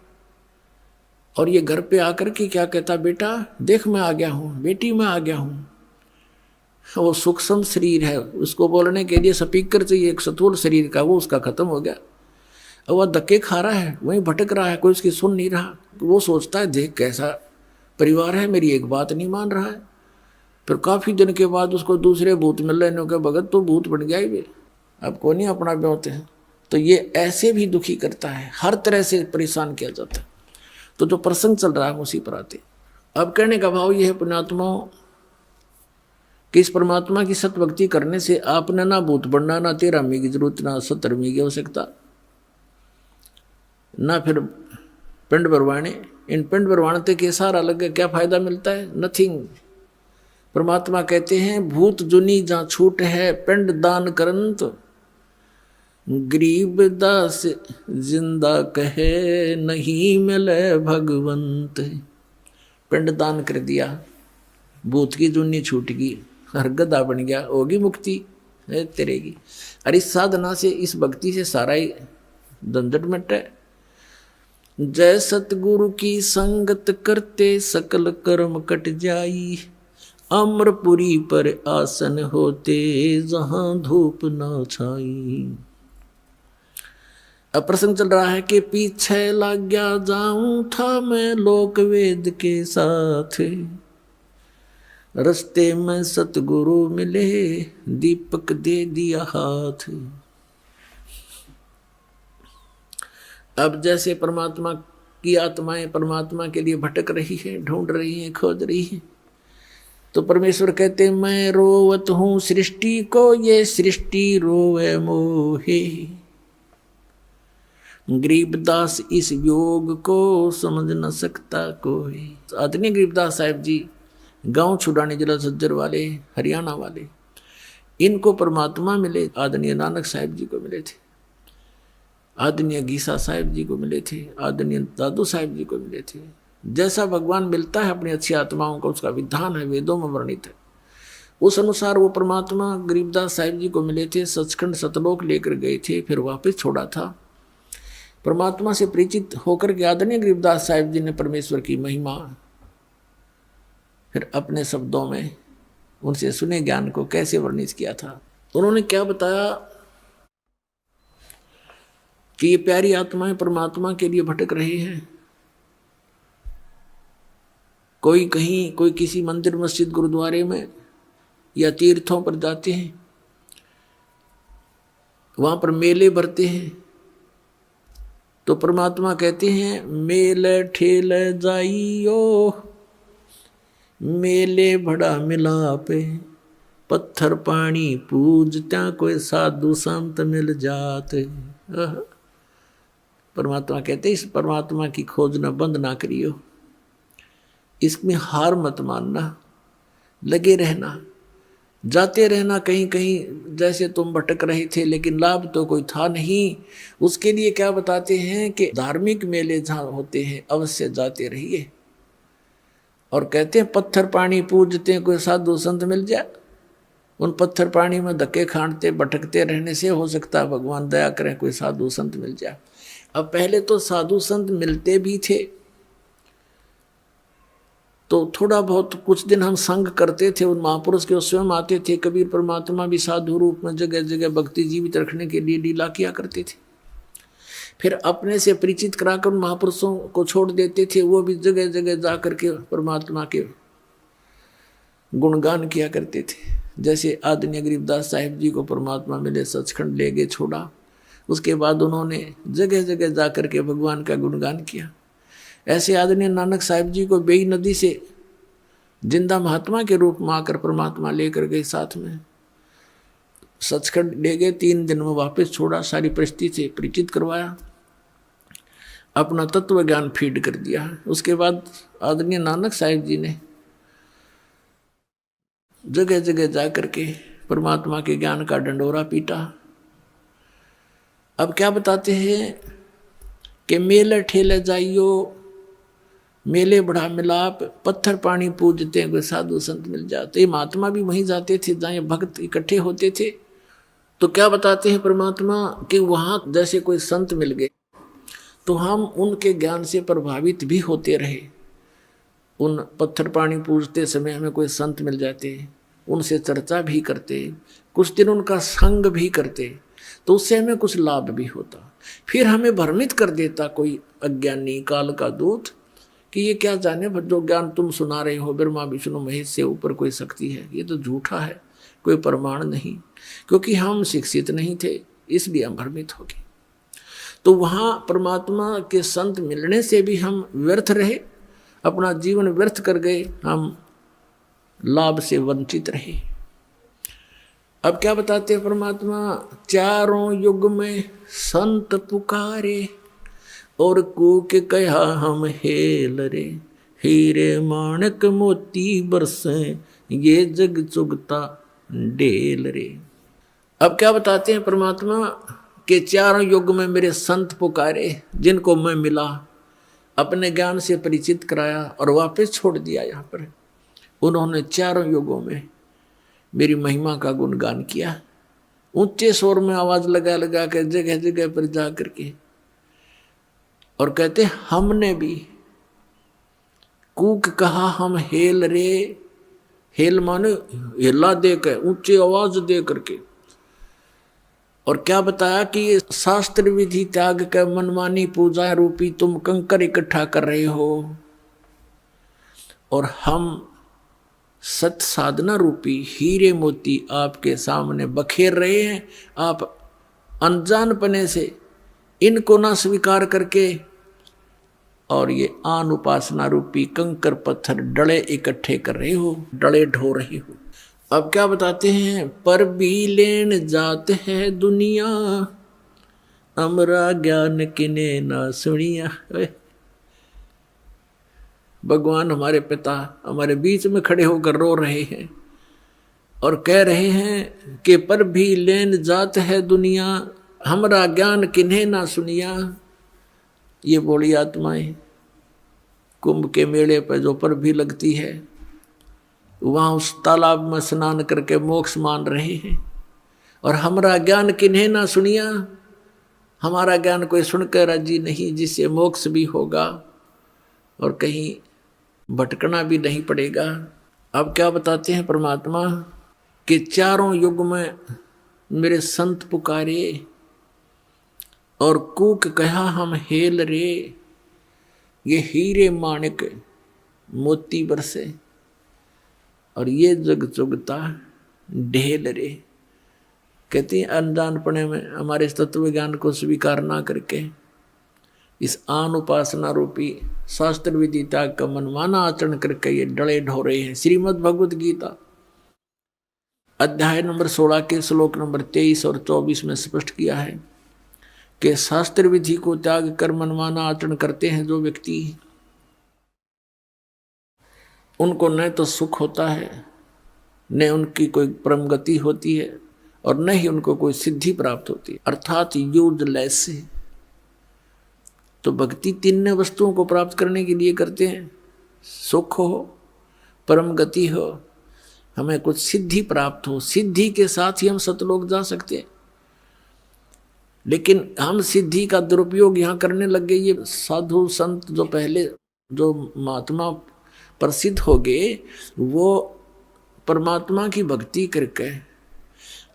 और ये घर पे आकर के क्या कहता, बेटा देख मैं आ गया हूँ, बेटी मैं आ गया हूँ। वो सूक्ष्म शरीर है, उसको बोलने के लिए स्पीकर चाहिए एक स्थूल शरीर का, वो उसका खत्म हो गया। अब वह धक्के खा रहा है, वहीं भटक रहा है, कोई उसकी सुन नहीं रहा। वो सोचता है देख कैसा परिवार है, मेरी एक बात नहीं मान रहा है। फिर काफ़ी दिन के बाद उसको दूसरे भूत मिल रहे हैं, भगत तो भूत बन गया ही वे, अब को नहीं अपना ब्योते हैं। तो ये ऐसे भी दुखी करता है, हर तरह से परेशान किया जाता है। तो जो प्रसंग चल रहा है उसी पर आते। अब कहने का भाव यह है पुण्यात्माओं कि इस परमात्मा की सत भक्ति करने से आपने ना भूत बनना, ना 13वीं की जरूरत, ना 17वीं की आवश्यकता, ना फिर पिंड भरवाने। इन पिंड भरवाने के सारा लगे क्या फायदा मिलता है? नथिंग। परमात्मा कहते हैं भूत जुनी जहाँ छूट है पिंड दान करंत, गरीब दास जिंदा कहे नहीं मिले भगवंत। पिंड दान कर दिया, भूत की जुनी छूट गई, हर गधा बन गया, होगी मुक्ति तेरे की। अरे इस साधना से, इस भक्ति से सारा ही झंझट मिटे। जय सतगुरु की संगत करते सकल कर्म कट जाई, अमरपुरी पर आसन होते जहां धूप न छाई। अब प्रसंग चल रहा है कि पीछे लग गया जाऊं था मैं लोक वेद के साथ, रस्ते में सतगुरु मिले दीपक दे दिया हाथ। अब जैसे परमात्मा की आत्माएं परमात्मा के लिए भटक रही है, ढूंढ रही है, खोज रही है, तो परमेश्वर कहते मैं रोवत हूं सृष्टि को, ये सृष्टि रोवे मोहे। गरीबदास इस योग को समझ न सकता कोई। आदरणीय गरीबदास साहिब जी गांव छुड़ाने जिला झज्जर वाले, हरियाणा वाले, इनको परमात्मा मिले, आदरणीय नानक साहिब जी को मिले थे, आदरणीय गीसा साहिब जी को मिले थे, आदरणीय दादू साहिब जी को मिले थे। जैसा भगवान मिलता है अपनी अच्छी आत्माओं को, उसका विधान है, वेदों में वर्णित है। उस अनुसार वो परमात्मा गरीबदास साहिब जी को मिले थे, सचखंड सतलोक लेकर गए थे, फिर वापस छोड़ा था। परमात्मा से परिचित होकर के आदरणीय गरीबदास साहिब जी ने परमेश्वर की महिमा फिर अपने शब्दों में उनसे सुने ज्ञान को कैसे वर्णित किया था। उन्होंने क्या बताया कि ये प्यारी आत्माएं परमात्मा के लिए भटक रही हैं, कोई कहीं, कोई किसी मंदिर मस्जिद गुरुद्वारे में या तीर्थों पर जाते हैं, वहां पर मेले भरते हैं, तो परमात्मा कहते हैं मेले ठेले जाइयो, मेले बड़ा मिलापे, पत्थर पानी पूजत्या कोई साधु संत मिल जाते। परमात्मा कहते इस परमात्मा की खोज न बंद ना करियो, इसमें हार मत मानना, लगे रहना, जाते रहना कहीं कहीं। जैसे तुम भटक रहे थे लेकिन लाभ तो कोई था नहीं, उसके लिए क्या बताते हैं कि धार्मिक मेले जहाँ होते हैं अवश्य जाते रहिए। और कहते हैं पत्थर पानी पूजते हैं, कोई साधु संत मिल जाए, उन पत्थर पानी में धक्के खांडते भटकते रहने से हो सकता है भगवान दया करें कोई साधु संत मिल जाए। अब पहले तो साधु संत मिलते भी थे, तो थोड़ा बहुत कुछ दिन हम संग करते थे, उन महापुरुष के स्वयं आते थे। कबीर परमात्मा भी साधु रूप में जगह जगह भक्ति जीवित रखने के लिए लीला किया करते थे। फिर अपने से परिचित कराकर उन महापुरुषों को छोड़ देते थे, वो भी जगह जगह जा करके परमात्मा के गुणगान किया करते थे। जैसे आदरणीय गरीबदास साहिब जी को परमात्मा मिले, सचखंड ले गए, छोड़ा, उसके बाद उन्होंने जगह जगह जा करके भगवान का गुणगान किया। ऐसे आदरणीय नानक साहिब जी को बेई नदी से जिंदा महात्मा के रूप में आकर परमात्मा लेकर गए, साथ में सचखंड ले गए, 3 दिन में वापस छोड़ा, सारी परिस्थिति से परिचित करवाया। अपना तत्व ज्ञान फीड कर दिया। उसके बाद आदरणीय नानक साहिब जी ने जगह जगह जा करके परमात्मा के ज्ञान का डंडोरा पीटा। अब क्या बताते हैं कि मेले ठेले जाइयो, मेले बड़ा मिलाप, पत्थर पानी पूजते हैं, कोई साधु संत मिल जाते। महात्मा भी वहीं जाते थे जहाँ भक्त इकट्ठे होते थे। तो क्या बताते हैं परमात्मा कि वहाँ जैसे कोई संत मिल गए तो हम उनके ज्ञान से प्रभावित भी होते रहे। उन पत्थर पानी पूजते समय हमें कोई संत मिल जाते, उनसे चर्चा भी करते, कुछ दिन उनका संग भी करते, तो उससे हमें कुछ लाभ भी होता। फिर हमें भ्रमित कर देता कोई अज्ञानी काल का दूत कि ये क्या जाने जो ज्ञान तुम सुना रहे हो ब्रह्मा विष्णु महेश से ऊपर कोई शक्ति है, ये तो झूठा है, कोई प्रमाण नहीं। क्योंकि हम शिक्षित नहीं थे इसलिए हम भ्रमित हो गए। तो वहाँ परमात्मा के संत मिलने से भी हम व्यर्थ रहे, अपना जीवन व्यर्थ कर गए, हम लाभ से वंचित रहे। अब क्या बताते हैं परमात्मा, चारों युग में संत पुकारे और कूक कहा हम हेल रे, हीरे माणक मोती बरसे ये जग चुगता डेल रे। अब क्या बताते हैं परमात्मा कि चारों युग में मेरे संत पुकारे, जिनको मैं मिला, अपने ज्ञान से परिचित कराया और वापस छोड़ दिया यहाँ पर। उन्होंने चारों युगों में मेरी महिमा का गुणगान किया, ऊंचे स्वर में आवाज लगा लगा कर जगह जगह पर जा करके, और कहते हमने भी कूक कहा हम हेल रे, हेल माने हिला दे कर, ऊंची आवाज दे करके। और क्या बताया कि ये शास्त्र विधि त्याग कर मनमानी पूजा रूपी तुम कंकर इकट्ठा कर रहे हो, और हम सत साधना रूपी हीरे मोती आपके सामने बखेर रहे हैं। आप अनजानपने से इनको ना स्वीकार करके और ये आन उपासना रूपी कंकर पत्थर डले इकट्ठे कर रहे हो, डले ढो रहे हो। अब क्या बताते हैं, पर भी लेन जात है दुनिया, अमरा ज्ञान किने ना सुनिया। भगवान हमारे पिता हमारे बीच में खड़े होकर रो रहे हैं और कह रहे हैं कि पर भी लेन जात है दुनिया, हमरा ज्ञान किन्हें ना सुनिया। ये बोली आत्माएं कुंभ के मेले पर जो पर भी लगती है, वहाँ उस तालाब में स्नान करके मोक्ष मान रहे हैं, और हमरा ज्ञान किन्हें ना सुनिया। हमारा ज्ञान कोई सुनकर राजी नहीं, जिससे मोक्ष भी होगा और कहीं भटकना भी नहीं पड़ेगा। अब क्या बताते हैं परमात्मा कि चारों युग में मेरे संत पुकारे और कूक कहा हम हेल रे, ये हीरे माणिक मोती बरसे और ये जग चुगता ढेल रे। कहती हैं अनजानपने में हमारे तत्व ज्ञान को स्वीकार ना करके इस आन उपासना रूपी शास्त्र विधि त्याग का मनमाना आचरण करके ये डले ढो रहे हैं। श्रीमद् भगवद गीता अध्याय नंबर 16 के श्लोक नंबर 23 और 24 में स्पष्ट किया है कि शास्त्र विधि को त्याग कर मनमाना आचरण करते हैं जो व्यक्ति, उनको न तो सुख होता है, न उनकी कोई परम गति होती है, और न ही उनको कोई सिद्धि प्राप्त होती है, अर्थात यूजलेस। तो भक्ति तीन वस्तुओं को प्राप्त करने के लिए करते हैं, सुख हो, परम गति हो, हमें कुछ सिद्धि प्राप्त हो। सिद्धि के साथ ही हम सतलोक जा सकते हैं, लेकिन हम सिद्धि का दुरुपयोग यहाँ करने लग गए। ये साधु संत जो पहले जो महात्मा प्रसिद्ध हो गए, वो परमात्मा की भक्ति करके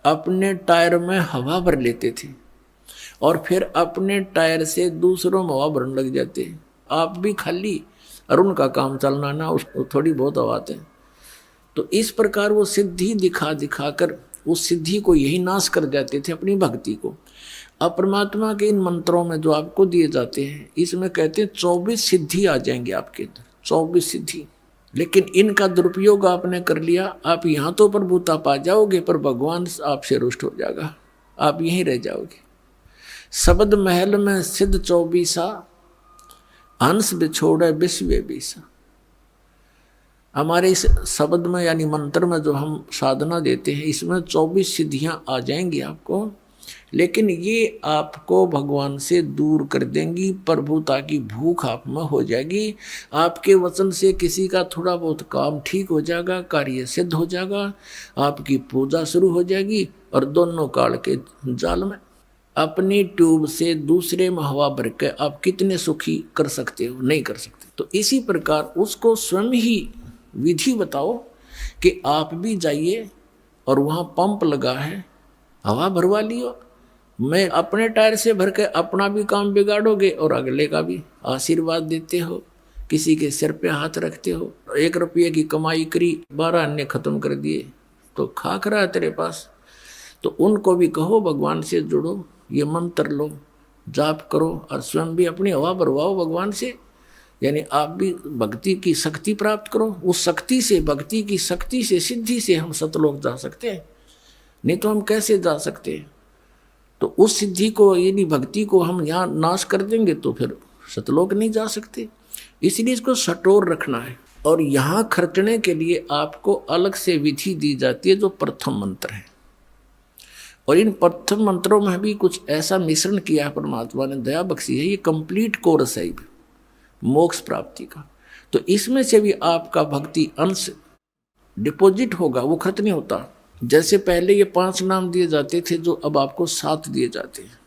अपने टायर में हवा भर लेते थे और फिर अपने टायर से दूसरों में हवा भरने लग जाते। आप भी खाली और उनका काम चलना ना, उसको थोड़ी बहुत हवा आते। तो इस प्रकार वो सिद्धि दिखा दिखा कर उस सिद्धि को यही नाश कर जाते थे, अपनी भक्ति को। अब परमात्मा के इन मंत्रों में जो आपको दिए जाते हैं, इसमें कहते हैं 24 सिद्धि आ जाएंगे आपके अंदर, 24 सिद्धि। लेकिन इनका दुरुपयोग आपने कर लिया, आप यहाँ तो प्रभुता पा जाओगे पर भगवान आपसे रुष्ट हो जाएगा, आप यहीं रह जाओगे। शब्द महल में सिद्ध 24, हंस बिछोड़े विश्व बीसा। हमारे इस शब्द में यानी मंत्र में जो हम साधना देते हैं, इसमें 24 सिद्धियां आ जाएंगी आपको, लेकिन ये आपको भगवान से दूर कर देंगी। प्रभुता की भूख आप में हो जाएगी। आपके वचन से किसी का थोड़ा बहुत काम ठीक हो जाएगा, कार्य सिद्ध हो जाएगा, आपकी पूजा शुरू हो जाएगी, और दोनों काल के जाल में अपनी ट्यूब से दूसरे में हवा भर के आप कितने सुखी कर सकते हो? नहीं कर सकते। तो इसी प्रकार उसको स्वयं ही विधि बताओ कि आप भी जाइए और वहाँ पंप लगा है, हवा भरवा लियो। मैं अपने टायर से भर के अपना भी काम बिगाड़ोगे और अगले का भी। आशीर्वाद देते हो, किसी के सिर पे हाथ रखते हो। 1 रुपये की कमाई करी, 12 अन्य खत्म कर दिए, तो खाक रहा है तेरे पास। तो उनको भी कहो भगवान से जुड़ो, ये मंत्र लो, जाप करो, और स्वयं भी अपनी हवा भरवाओ भगवान से। यानी आप भी भक्ति की शक्ति प्राप्त करो। उस शक्ति से, भक्ति की शक्ति से, सिद्धि से हम सतलोक जा सकते हैं, नहीं तो हम कैसे जा सकते हैं? तो उस सिद्धि को, यानी भक्ति को हम यहाँ नाश कर देंगे तो फिर सतलोक नहीं जा सकते। इसलिए इसको सटोर रखना है। और यहाँ खर्चने के लिए आपको अलग से विधि दी जाती है, जो प्रथम मंत्र है। और इन प्रथम मंत्रों में भी कुछ ऐसा मिश्रण किया है, परमात्मा ने दया बख्शी है। ये कंप्लीट कोर्स है मोक्ष प्राप्ति का। तो इसमें से भी आपका भक्ति अंश डिपॉजिट होगा, वो खर्च नहीं होता। जैसे पहले ये 5 नाम दिए जाते थे, जो अब आपको 7 दिए जाते हैं।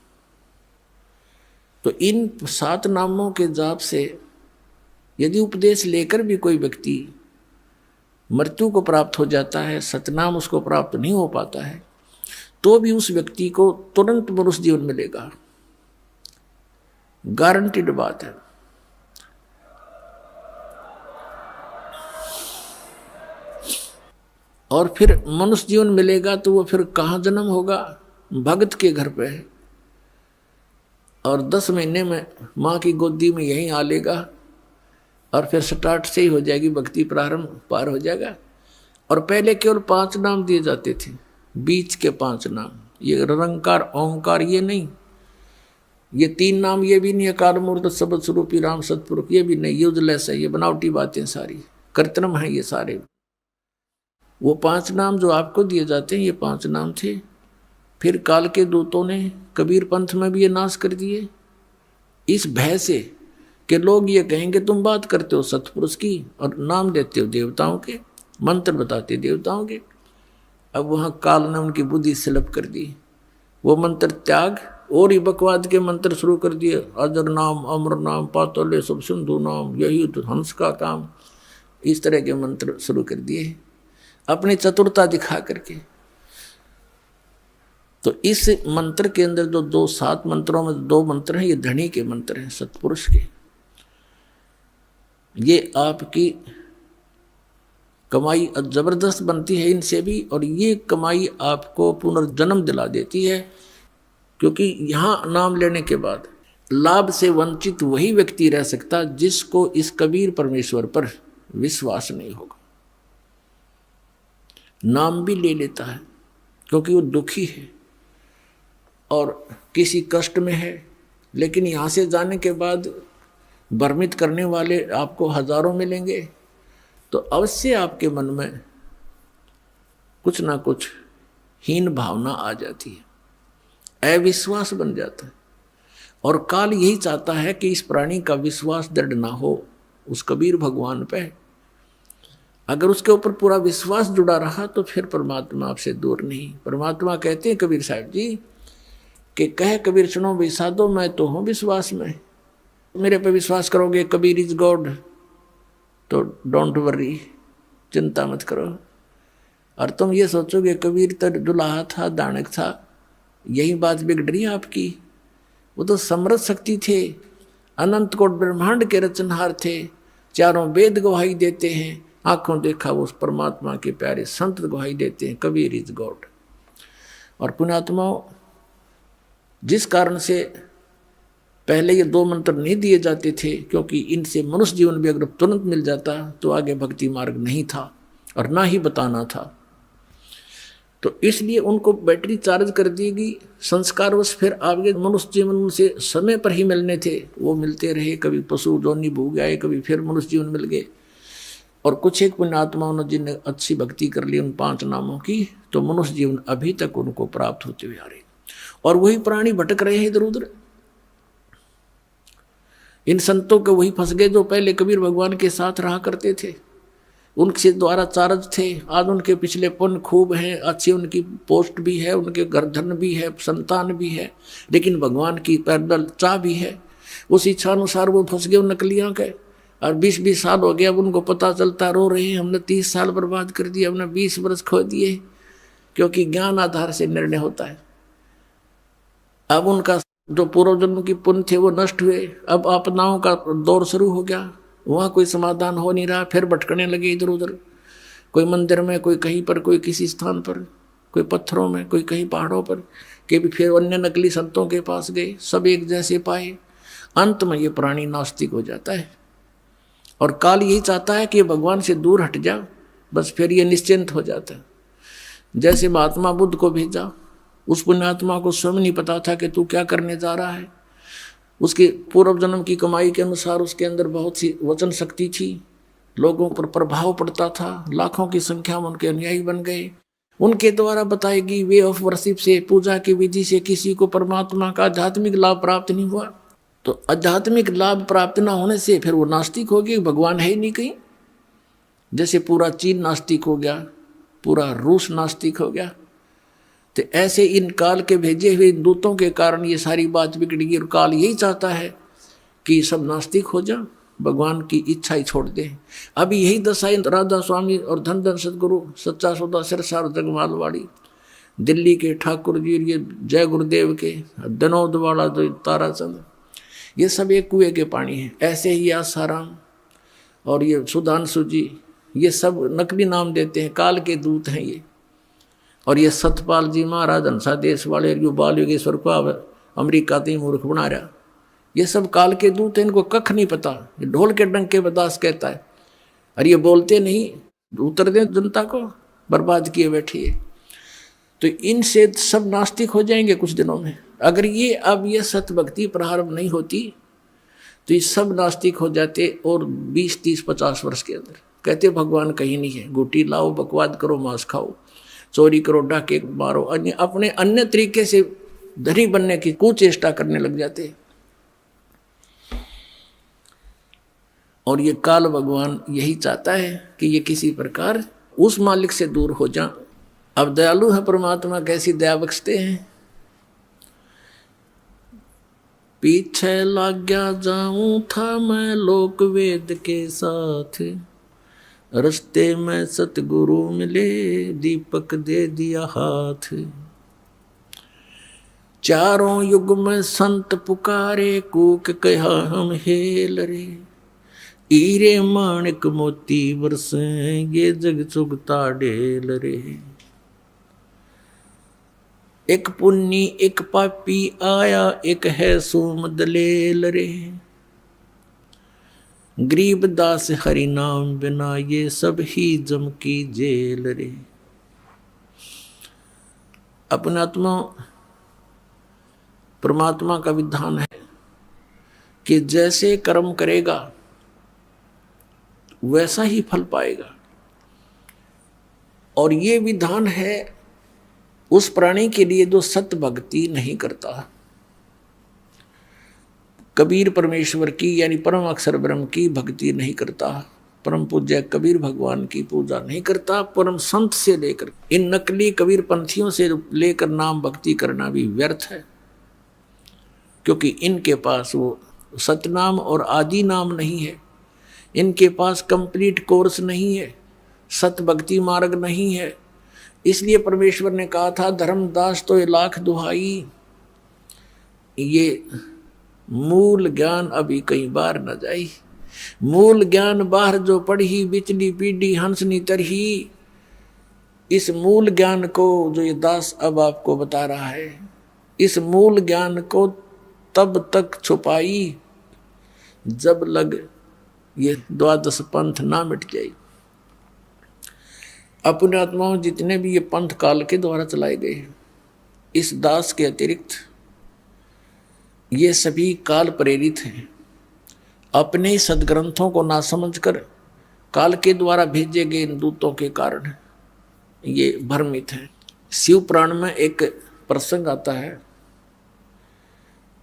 तो इन 7 नामों के जाप से यदि उपदेश लेकर भी कोई व्यक्ति मृत्यु को प्राप्त हो जाता है, सतनाम उसको प्राप्त नहीं हो पाता है, तो भी उस व्यक्ति को तुरंत मनुष्य जीवन मिलेगा। गारंटीड बात है। और फिर मनुष्य जीवन मिलेगा तो वो फिर कहाँ जन्म होगा? भगत के घर पे है, और 10 महीने में माँ की गोदी में यहीं आ लेगा, और फिर स्टार्ट से ही हो जाएगी भक्ति, प्रारंभ पार हो जाएगा। और पहले केवल 5 नाम दिए जाते थे, बीच के 5 नाम, ये निरंकार ओंकार ये नहीं, ये 3 नाम ये भी नहीं, अकाल मूर्त शब्द स्वरूपी राम सतपुरुष ये भी नहीं, यूजलेस है, ये बनावटी बातें सारी, कृत्रिम है ये सारे। वो 5 नाम जो आपको दिए जाते हैं, ये 5 नाम थे। फिर काल के दूतों ने कबीर पंथ में भी ये नाश कर दिए, इस भय से कि लोग ये कहेंगे तुम बात करते हो सतपुरुष की और नाम देते हो देवताओं के, मंत्र बताते देवताओं के। अब वहाँ काल ने उनकी बुद्धि स्लप कर दी, वो मंत्र त्याग और ही बकवाद के मंत्र शुरू कर दिए। अजर नाम, अमर नाम, पातले सब सिंधु नाम, यही तो हंस का काम, इस तरह के मंत्र शुरू कर दिए अपनी चतुरता दिखा करके। तो इस मंत्र के अंदर जो 7 मंत्रों में 2 मंत्र हैं, ये धनी के मंत्र हैं, सतपुरुष के। ये आपकी कमाई जबरदस्त बनती है इनसे भी, और ये कमाई आपको पुनर्जन्म दिला देती है। क्योंकि यहाँ नाम लेने के बाद लाभ से वंचित वही व्यक्ति रह सकता जिसको इस कबीर परमेश्वर पर विश्वास नहीं होगा। नाम भी ले लेता है क्योंकि वो दुखी है और किसी कष्ट में है, लेकिन यहाँ से जाने के बाद भ्रमित करने वाले आपको हजारों मिलेंगे, तो अवश्य आपके मन में कुछ ना कुछ हीन भावना आ जाती है, अविश्वास बन जाता है। और काल यही चाहता है कि इस प्राणी का विश्वास दृढ़ ना हो उस कबीर भगवान पे। अगर उसके ऊपर पूरा विश्वास जुड़ा रहा तो फिर परमात्मा आपसे दूर नहीं। परमात्मा कहते हैं कबीर साहब जी कि कह कबीर सुनो भी साधो, मैं तो हूँ विश्वास में, मेरे पे विश्वास करोगे, कबीर इज गॉड, तो डोंट वरी, चिंता मत करो। और तुम ये सोचोगे कबीर तो दुल्हा था, दानक था, यही बात बिगड़ रही है आपकी। वो तो समृद्ध शक्ति थे, अनंत कोट ब्रह्मांड के रचनहार थे, चारों वेद गवाही देते हैं, आंखों देखा उस परमात्मा के प्यारे संत गवाही देते हैं, कबीर इज गॉड। और पुण्यात्माओं, जिस कारण से पहले ये 2 मंत्र नहीं दिए जाते थे, क्योंकि इनसे मनुष्य जीवन भी अगर तुरंत मिल जाता तो आगे भक्ति मार्ग नहीं था और ना ही बताना था। तो इसलिए उनको बैटरी चार्ज कर दी गई, संस्कारवश फिर आगे मनुष्य जीवन उनसे समय पर ही मिलने थे, वो मिलते रहे, कभी पशु जोनी भूग आए, कभी फिर मनुष्य जीवन मिल गए। और कुछ एक पुण्यात्माओं ने जिन्हें अच्छी भक्ति कर ली उन 5 नामों की, तो मनुष्य जीवन अभी तक उनको प्राप्त होते हुए आ रहे। और वही प्राणी भटक रहे हैं इधर उधर। इन संतों के वही फंस गए जो पहले कबीर भगवान के साथ रहा करते थे, उनके द्वारा चार्ज थे। आज उनके पिछले पुण्य खूब हैं, अच्छी उनकी पोस्ट भी है, उनके गर्दन भी है, संतान भी है, लेकिन भगवान की पैदल चाह भी है। उस इच्छा अनुसार वो फंस गए उन नकलियों के। और 20-20 साल हो गया, अब उनको पता चलता, रो रहे हैं, हमने 30 साल बर्बाद कर दिए, हमने 20 वर्ष खो दिए, क्योंकि ज्ञान आधार से निर्णय होता है। अब उनका जो पूर्व जन्म की पुण्य थे वो नष्ट हुए, अब आपदाओं का दौर शुरू हो गया, वहाँ कोई समाधान हो नहीं रहा, फिर भटकने लगे इधर उधर, कोई मंदिर में, कोई कहीं पर, कोई किसी स्थान पर, कोई पत्थरों में, कोई कहीं पहाड़ों पर, के भी फिर अन्य नकली संतों के पास गए, सब एक जैसे पाए। अंत में ये प्राणी नास्तिक हो जाता है। और काल यही चाहता है कि भगवान से दूर हट जा, बस फिर ये निश्चिंत हो जाता है। जैसे महात्मा बुद्ध को भेजा, उस पुण्यात्मा को स्वयं नहीं पता था कि तू क्या करने जा रहा है। उसके पूर्व जन्म की कमाई के अनुसार उसके अंदर बहुत सी वचन शक्ति थी, लोगों पर प्रभाव पड़ता था, लाखों की संख्या में उनके अनुयायी बन गए। उनके द्वारा बताई गई वे ऑफ वर्शिप से, पूजा की विधि से किसी को परमात्मा का आध्यात्मिक लाभ प्राप्त नहीं हुआ। तो आध्यात्मिक लाभ प्राप्त न होने से फिर वो नास्तिक हो गए, भगवान है ही नहीं कहीं। जैसे पूरा चीन नास्तिक हो गया, पूरा रूस नास्तिक हो गया। तो ऐसे इन काल के भेजे हुए दूतों के कारण ये सारी बात बिगड़ी। और काल यही चाहता है कि सब नास्तिक हो जा, भगवान की इच्छा ही छोड़ दे। अभी यही दशा राधा स्वामी और धन धन सदगुरु सच्चा सौदा सिरसा और जगमालवाड़ी, दिल्ली के ठाकुर जी, ये जय गुरुदेव के दनौद वाला जो ताराचंद, ये सब एक कुएं के पानी है। ऐसे ही आसाराम और ये सुधांशु जी, ये सब नकली नाम देते हैं, काल के दूत हैं ये। और ये सतपाल जी महाराज हंसा देश वाले, यो बाल योगेश्वर को अमेरिका ते मूर्ख बना रहा, ये सब काल के दूत हैं, इनको कख नहीं पता। ये ढोल के डंके बदास कहता है, और ये बोलते नहीं, उतर दे जनता को, बर्बाद किए बैठिए। तो इनसे सब नास्तिक हो जाएंगे कुछ दिनों में। अगर ये अब ये सत भक्ति प्रारंभ नहीं होती तो ये सब नास्तिक हो जाते, और 20, 30, 50 वर्ष के अंदर। कहते भगवान कहीं नहीं है, गोटी लाओ, बकवाद करो, मांस खाओ, चोरी करो, डाके मारो, अपने अन्य तरीके से धनी बनने की कुचेष्टा करने लग जाते। और ये काल भगवान यही चाहता है कि ये किसी प्रकार उस मालिक से दूर हो जा। अब दयालु है परमात्मा, कैसी दया बख्शते हैं। पीछे लग गया जाऊं था मैं लोक वेद के साथ, रस्ते में सतगुरु मिले, दीपक दे दिया हाथ। चारों युग में संत पुकारे, कूक कहा हम हेल रे, हीरे माणिक मोती बरसे, ये जग चुगता ढेल रे। एक पुन्नी एक पापी आया, एक है सोम दलेल रे, गरीब दास हरि नाम बिना, ये सब ही जम की जेल रे। अपने आत्मा परमात्मा का विधान है कि जैसे कर्म करेगा वैसा ही फल पाएगा। और ये विधान है उस प्राणी के लिए जो सत भक्ति नहीं करता। कबीर परमेश्वर की यानी परम अक्षर ब्रह्म की भक्ति नहीं करता, परम पूज्य कबीर भगवान की पूजा नहीं करता, परम संत से लेकर इन नकली कबीर पंथियों से लेकर नाम भक्ति करना भी व्यर्थ है, क्योंकि इनके पास वो सतनाम और आदि नाम नहीं है, इनके पास कंप्लीट कोर्स नहीं है, सत भक्ति मार्ग नहीं है। इसलिए परमेश्वर ने कहा था, धर्मदास तो ये लाख दुहाई, ये मूल ज्ञान अभी कई बार न जाई। मूल ज्ञान बाहर जो पढ़ी, बिचली पीढ़ी हंसनी तरही। इस मूल ज्ञान को जो ये दास अब आपको बता रहा है, इस मूल ज्ञान को तब तक छुपाई जब लग ये द्वादश पंथ ना मिट जाए। अपने आत्माओं जितने भी ये पंथ काल के द्वारा चलाए गए हैं, इस दास के अतिरिक्त ये सभी काल प्रेरित हैं। अपने ही सदग्रंथों को ना समझकर काल के द्वारा भेजे गए इन दूतों के कारण ये भ्रमित हैं। शिव पुराण में एक प्रसंग आता है,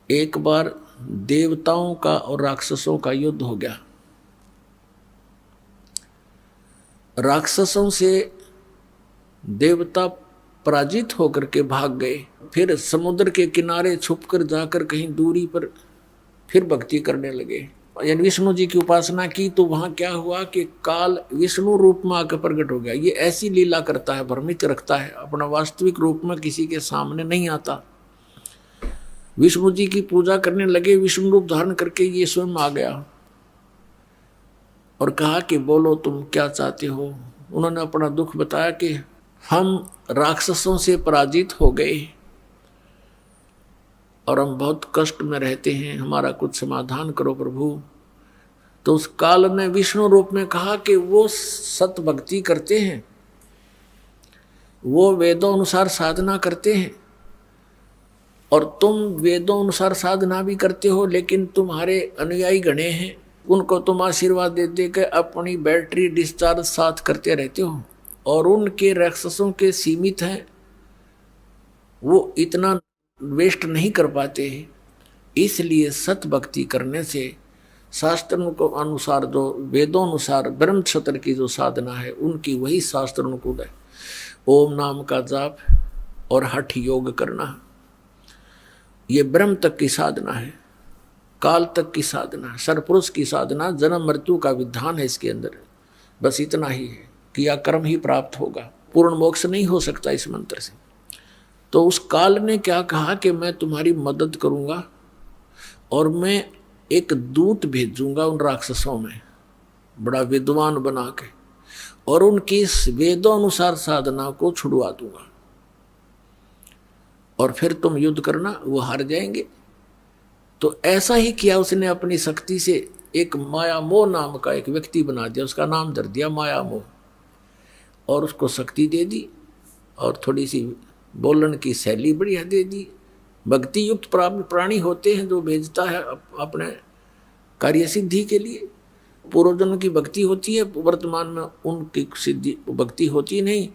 एक बार देवताओं का और राक्षसों का युद्ध हो गया। राक्षसों से देवता पराजित होकर के भाग गए। फिर समुद्र के किनारे छुपकर जाकर कहीं दूरी पर फिर भक्ति करने लगे, यानी विष्णु जी की उपासना की। तो वहां क्या हुआ कि काल विष्णु रूप में आकर प्रकट हो गया। ये ऐसी लीला करता है, भ्रमित रखता है, अपना वास्तविक रूप में किसी के सामने नहीं आता। विष्णु जी की पूजा करने लगे, विष्णु रूप धारण करके ये स्वयं आ गया और कहा कि बोलो तुम क्या चाहते हो। उन्होंने अपना दुख बताया कि हम राक्षसों से पराजित हो गए और हम बहुत कष्ट में रहते हैं, हमारा कुछ समाधान करो प्रभु। तो उस काल ने विष्णु रूप में कहा कि वो सत भक्ति करते हैं, वो वेदों अनुसार साधना करते हैं और तुम वेदों अनुसार साधना भी करते हो, लेकिन तुम्हारे अनुयायी गणे हैं, उनको तुम आशीर्वाद दे दे के अपनी बैटरी डिस्चार्ज साथ करते रहते हो और उनके राक्षसों के सीमित हैं, वो इतना वेस्ट नहीं कर पाते। इसलिए सत भक्ति करने से शास्त्रों को अनुसार, जो वेदों अनुसार ब्रह्म क्षत्र की जो साधना है उनकी वही शास्त्र अनुकूल है। ओम नाम का जाप और हठ योग करना, ये ब्रह्म तक की साधना है, काल तक की साधना, सरपुरुष की साधना, जन्म मृत्यु का विधान है इसके अंदर। बस इतना ही है, किया कर्म ही प्राप्त होगा, पूर्ण मोक्ष नहीं हो सकता इस मंत्र से। तो उस काल ने क्या कहा कि मैं तुम्हारी मदद करूंगा और मैं एक दूत भेजूंगा उन राक्षसों में, बड़ा विद्वान बना के, और उनकी वेदों अनुसार साधना को छुड़वा दूंगा और फिर तुम युद्ध करना, वो हार जाएंगे। तो ऐसा ही किया उसने, अपनी शक्ति से एक माया मोह नाम का एक व्यक्ति बना दिया, उसका नाम धर दिया माया मोह, और उसको शक्ति दे दी और थोड़ी सी बोलने की शैली बढ़िया दे दी। भक्ति युक्त प्राणी होते हैं जो भेजता है अपने कार्य सिद्धि के लिए। पूर्वजन्म की भक्ति होती है, वर्तमान में उनकी सिद्धि भक्ति होती नहीं,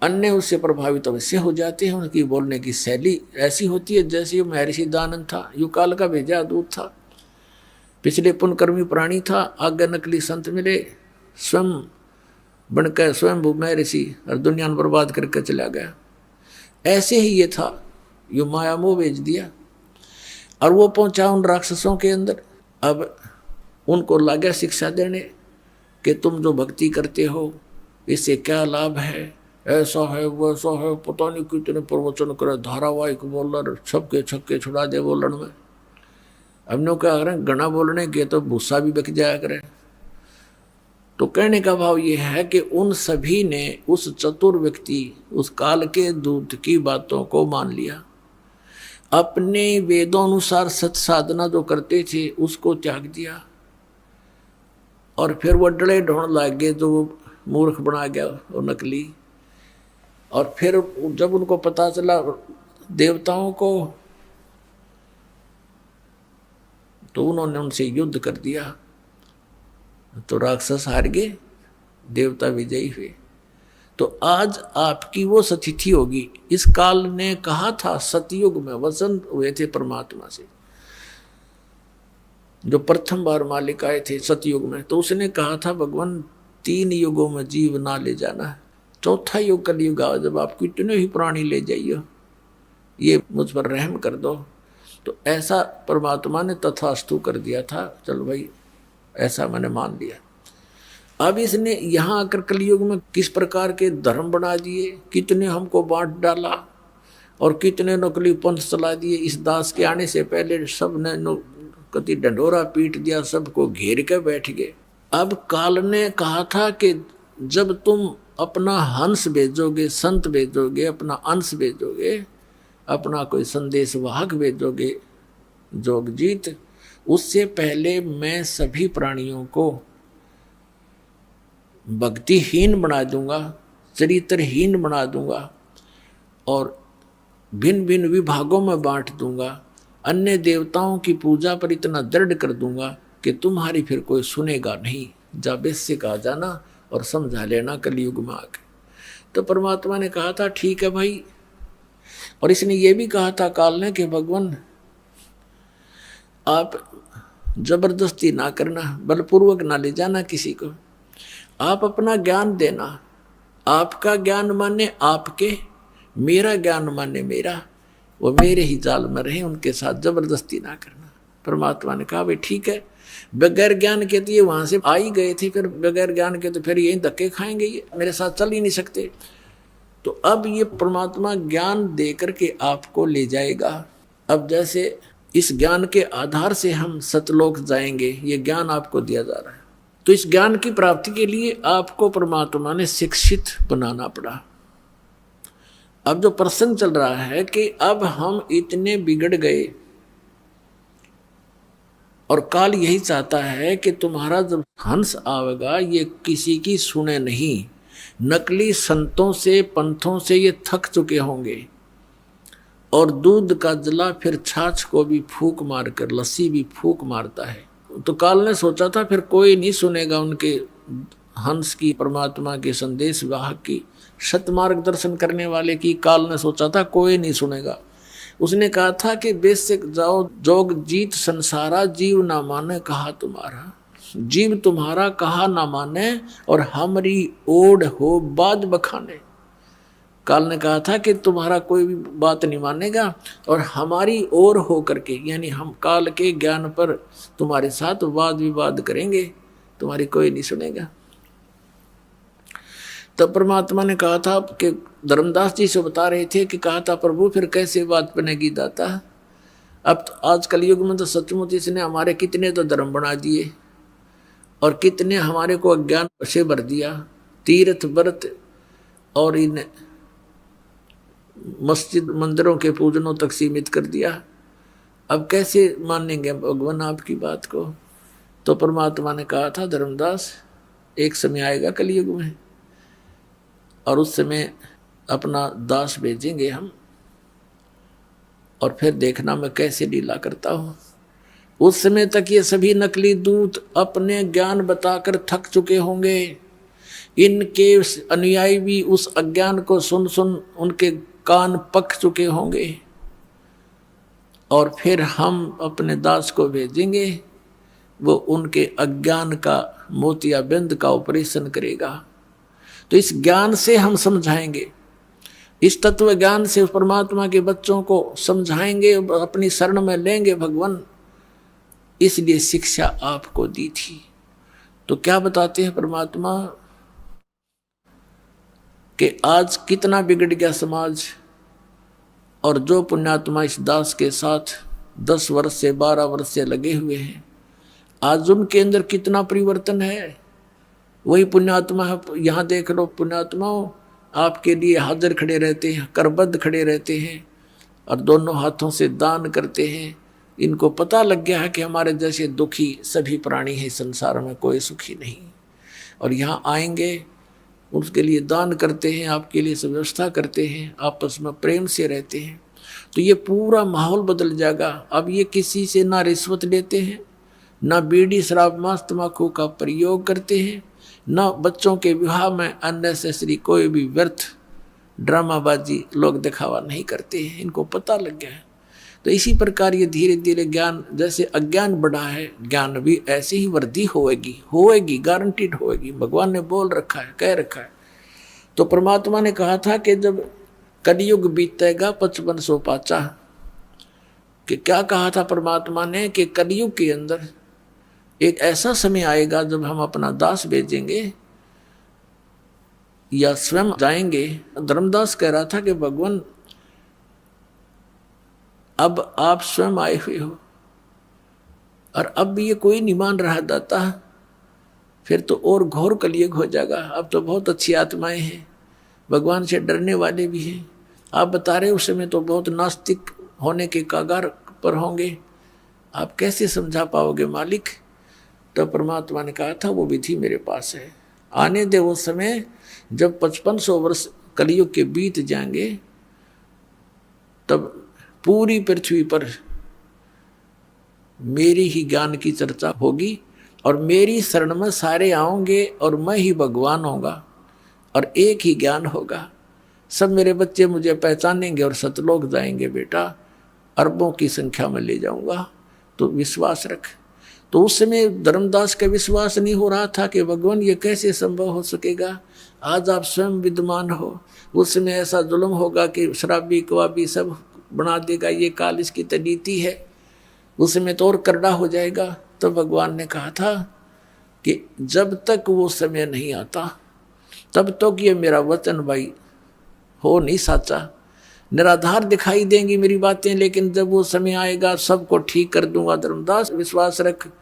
अन्य उससे प्रभावित अवश्य हो जाते हैं। उनकी बोलने की शैली ऐसी होती है जैसे महर्षि दयानंद था, युगकाल का भेजा दूत था, पिछले पुण्यकर्मी प्राणी था, आगे नकली संत मिले, स्वयं बनकर स्वयं महर्षि और दुनिया में बर्बाद करके चला गया। ऐसे ही ये था, यो माया मोह भेज दिया और वो पहुंचा उन राक्षसों के अंदर। अब उनको लगा शिक्षा देने कि तुम जो भक्ति करते हो इससे क्या लाभ है, ऐसा है वैसा है, पता नहीं कितने प्रवचन करे, धारावाहिक बोलर, छक्के छक्के छुड़ा दे बोलन में। हमने क्या करें, घना बोलने के तो भूसा भी बिक जाया करे। तो कहने का भाव ये है कि उन सभी ने उस चतुर व्यक्ति, उस काल के दूत की बातों को मान लिया, अपने वेदों अनुसार सत साधना जो करते थे उसको त्याग दिया और फिर वो डले ढोंढ लग गए जो मूर्ख बना गया वो नकली। और फिर जब उनको पता चला देवताओं को, तो उन्होंने उनसे युद्ध कर दिया, तो राक्षस हार गए, देवता विजयी हुए। तो आज आपकी वो सतिथि होगी। इस काल ने कहा था, सतयुग में वसंत हुए थे परमात्मा से, जो प्रथम बार मालिक आए थे सतयुग में, तो उसने कहा था भगवान 3 युगों में जीव ना ले जाना है, चौथा युग कलयुग आओ, जब आप कितने ही प्राणी ले जाइए, ये मुझ पर रहम कर दो। तो ऐसा परमात्मा ने तथास्तु कर दिया था, चलो भाई ऐसा मैंने मान लिया। अब इसने यहाँ आकर कलयुग में किस प्रकार के धर्म बना दिए, कितने हमको बांट डाला और कितने नकली पंथ चला दिए। इस दास के आने से पहले सब ने कति डंडोरा पीट दिया, सबको घेर के बैठ गए। अब काल ने कहा था कि जब तुम अपना हंस भेजोगे, संत भेजोगे, अपना अंश भेजोगे, अपना कोई संदेश वाहक भेजोगे जोगजीत, उससे पहले मैं सभी प्राणियों को भक्तिहीन बना दूंगा, चरित्रहीन बना दूंगा और भिन्न भिन्न विभागों में बांट दूंगा, अन्य देवताओं की पूजा पर इतना दृढ़ कर दूंगा कि तुम्हारी फिर कोई सुनेगा नहीं। जा बेस से कहा जाना और समझा लेना कलयुग में आके। तो परमात्मा ने कहा था ठीक है भाई, और इसने ये भी कहा था काल ने कि भगवान आप जबरदस्ती ना करना, बलपूर्वक ना ले जाना किसी को, आप अपना ज्ञान देना, आपका ज्ञान माने आपके, मेरा ज्ञान माने मेरा, वो मेरे ही जाल में रहे, उनके साथ जबरदस्ती ना करना। परमात्मा ने कहा भाई ठीक है, बगैर ज्ञान के तो ये वहां से आ ही गए थे, फिर बगैर ज्ञान के तो फिर यही धक्के खाएंगे, ये मेरे साथ चल ही नहीं सकते। तो अब ये परमात्मा ज्ञान दे करके आपको ले जाएगा। अब जैसे इस ज्ञान के आधार से हम सतलोक जाएंगे, ये ज्ञान आपको दिया जा रहा है। तो इस ज्ञान की प्राप्ति के लिए आपको परमात्मा ने शिक्षित बनाना पड़ा। अब जो प्रसंग चल रहा है कि अब हम इतने बिगड़ गए और काल यही चाहता है कि तुम्हारा जब हंस आवेगा ये किसी की सुने नहीं। नकली संतों से पंथों से ये थक चुके होंगे और दूध का जला फिर छाछ को भी फूंक मारकर, लस्सी भी फूंक मारता है। तो काल ने सोचा था फिर कोई नहीं सुनेगा उनके हंस की, परमात्मा के संदेश वाहक की, सत मार्गदर्शन करने वाले की। काल ने सोचा था कोई नहीं सुनेगा। उसने कहा था कि बेसिक जाओ जोग जीत संसारा, जीव ना माने कहा तुम्हारा, जीव तुम्हारा कहा ना माने और हमारी ओढ़ हो बाद बखाने। काल ने कहा था कि तुम्हारा कोई भी बात नहीं मानेगा और हमारी ओर हो करके, यानी हम काल के ज्ञान पर तुम्हारे साथ वाद विवाद करेंगे, तुम्हारी कोई नहीं सुनेगा। तब परमात्मा ने कहा था कि धर्मदास जी से बता रहे थे कि कहा था प्रभु फिर कैसे बात बनेगी दाता। अब तो आज कलयुग में तो सचमुच इसने हमारे कितने तो धर्म बना दिए और कितने हमारे को अज्ञान से भर दिया, तीर्थ व्रत और इन मस्जिद मंदिरों के पूजनों तक सीमित कर दिया। अब कैसे मानेंगे भगवान आपकी बात को। तो परमात्मा ने कहा था धर्मदास एक समय आएगा कलयुग में और उस समय अपना दास भेजेंगे हम और फिर देखना मैं कैसे लीला करता हूँ। उस समय तक ये सभी नकली दूत अपने ज्ञान बताकर थक चुके होंगे, इनके अनुयायी भी उस अज्ञान को सुन सुन उनके कान पक चुके होंगे और फिर हम अपने दास को भेजेंगे, वो उनके अज्ञान का मोतियाबिंद का ऑपरेशन करेगा। तो इस ज्ञान से हम समझाएंगे, इस तत्व ज्ञान से परमात्मा के बच्चों को समझाएंगे, अपनी शरण में लेंगे भगवान, इसलिए शिक्षा आपको दी थी। तो क्या बताते हैं परमात्मा कि आज कितना बिगड़ गया समाज, और जो पुण्यात्मा इस दास के साथ 10 वर्ष से 12 वर्ष से लगे हुए हैं, आज उनके अंदर कितना परिवर्तन है। वही पुण्यात्मा है, यहाँ देख लो पुण्यात्माओं आपके लिए हाजिर खड़े रहते हैं, करबद्ध खड़े रहते हैं और दोनों हाथों से दान करते हैं। इनको पता लग गया है कि हमारे जैसे दुखी सभी प्राणी हैं संसार में, कोई सुखी नहीं, और यहाँ आएंगे उसके लिए दान करते हैं, आपके लिए व्यवस्था करते हैं, आपस में प्रेम से रहते हैं। तो ये पूरा माहौल बदल जाएगा। अब ये किसी से ना रिश्वत लेते हैं, ना बीड़ी शराब मांस तम्बाकू का प्रयोग करते हैं, ना बच्चों के विवाह में अननेसेसरी कोई भी व्यर्थ ड्रामाबाजी लोग दिखावा नहीं करते हैं। इनको पता लग गया है। तो इसी प्रकार ये धीरे धीरे ज्ञान, जैसे अज्ञान बढ़ा है, ज्ञान भी ऐसी ही वृद्धि होएगी, गारंटीड होएगी। भगवान ने बोल रखा है, कह रखा है। तो परमात्मा ने कहा था कि जब कलयुग बीतेगा 5500 पाचा, कि क्या कहा था परमात्मा ने कि कलयुग के अंदर एक ऐसा समय आएगा जब हम अपना दास भेजेंगे या स्वयं जाएंगे। धर्मदास कह रहा था कि भगवान अब आप स्वयं आए हुए हो और अब भी ये कोई नहीं मान रहा दाता, फिर तो और घोर कलयुग हो जाएगा। अब तो बहुत अच्छी आत्माएं हैं, भगवान से डरने वाले भी हैं। आप बता रहे उस समय तो बहुत नास्तिक होने के कागार पर होंगे, आप कैसे समझा पाओगे मालिक। तो परमात्मा ने कहा था वो विधि मेरे पास है, आने दे वो समय जब 5500 वर्ष कलयुग के बीत जाएंगे, तब पूरी पृथ्वी पर मेरी ही ज्ञान की चर्चा होगी और मेरी शरण में सारे आओगे और मैं ही भगवान होगा और एक ही ज्ञान होगा। सब मेरे बच्चे मुझे पहचानेंगे और सतलोक जाएंगे बेटा, अरबों की संख्या में ले जाऊंगा, तो विश्वास रख। तो उस समय धर्मदास का विश्वास नहीं हो रहा था कि भगवान ये कैसे संभव हो सकेगा। आज आप स्वयं विद्वान हो, उस समय ऐसा जुल्म होगा कि शराबी कवाबी सब बना देगा, ये काल इसकी तो नीति है, उस समय तो और करड़ा हो जाएगा। तो भगवान ने कहा था कि जब तक वो समय नहीं आता तब तक ये मेरा वचन भाई हो नहीं साचा। निराधार दिखाई देंगी मेरी बातें, लेकिन जब वो समय आएगा सबको ठीक कर दूंगा। धर्मदास विश्वास रख।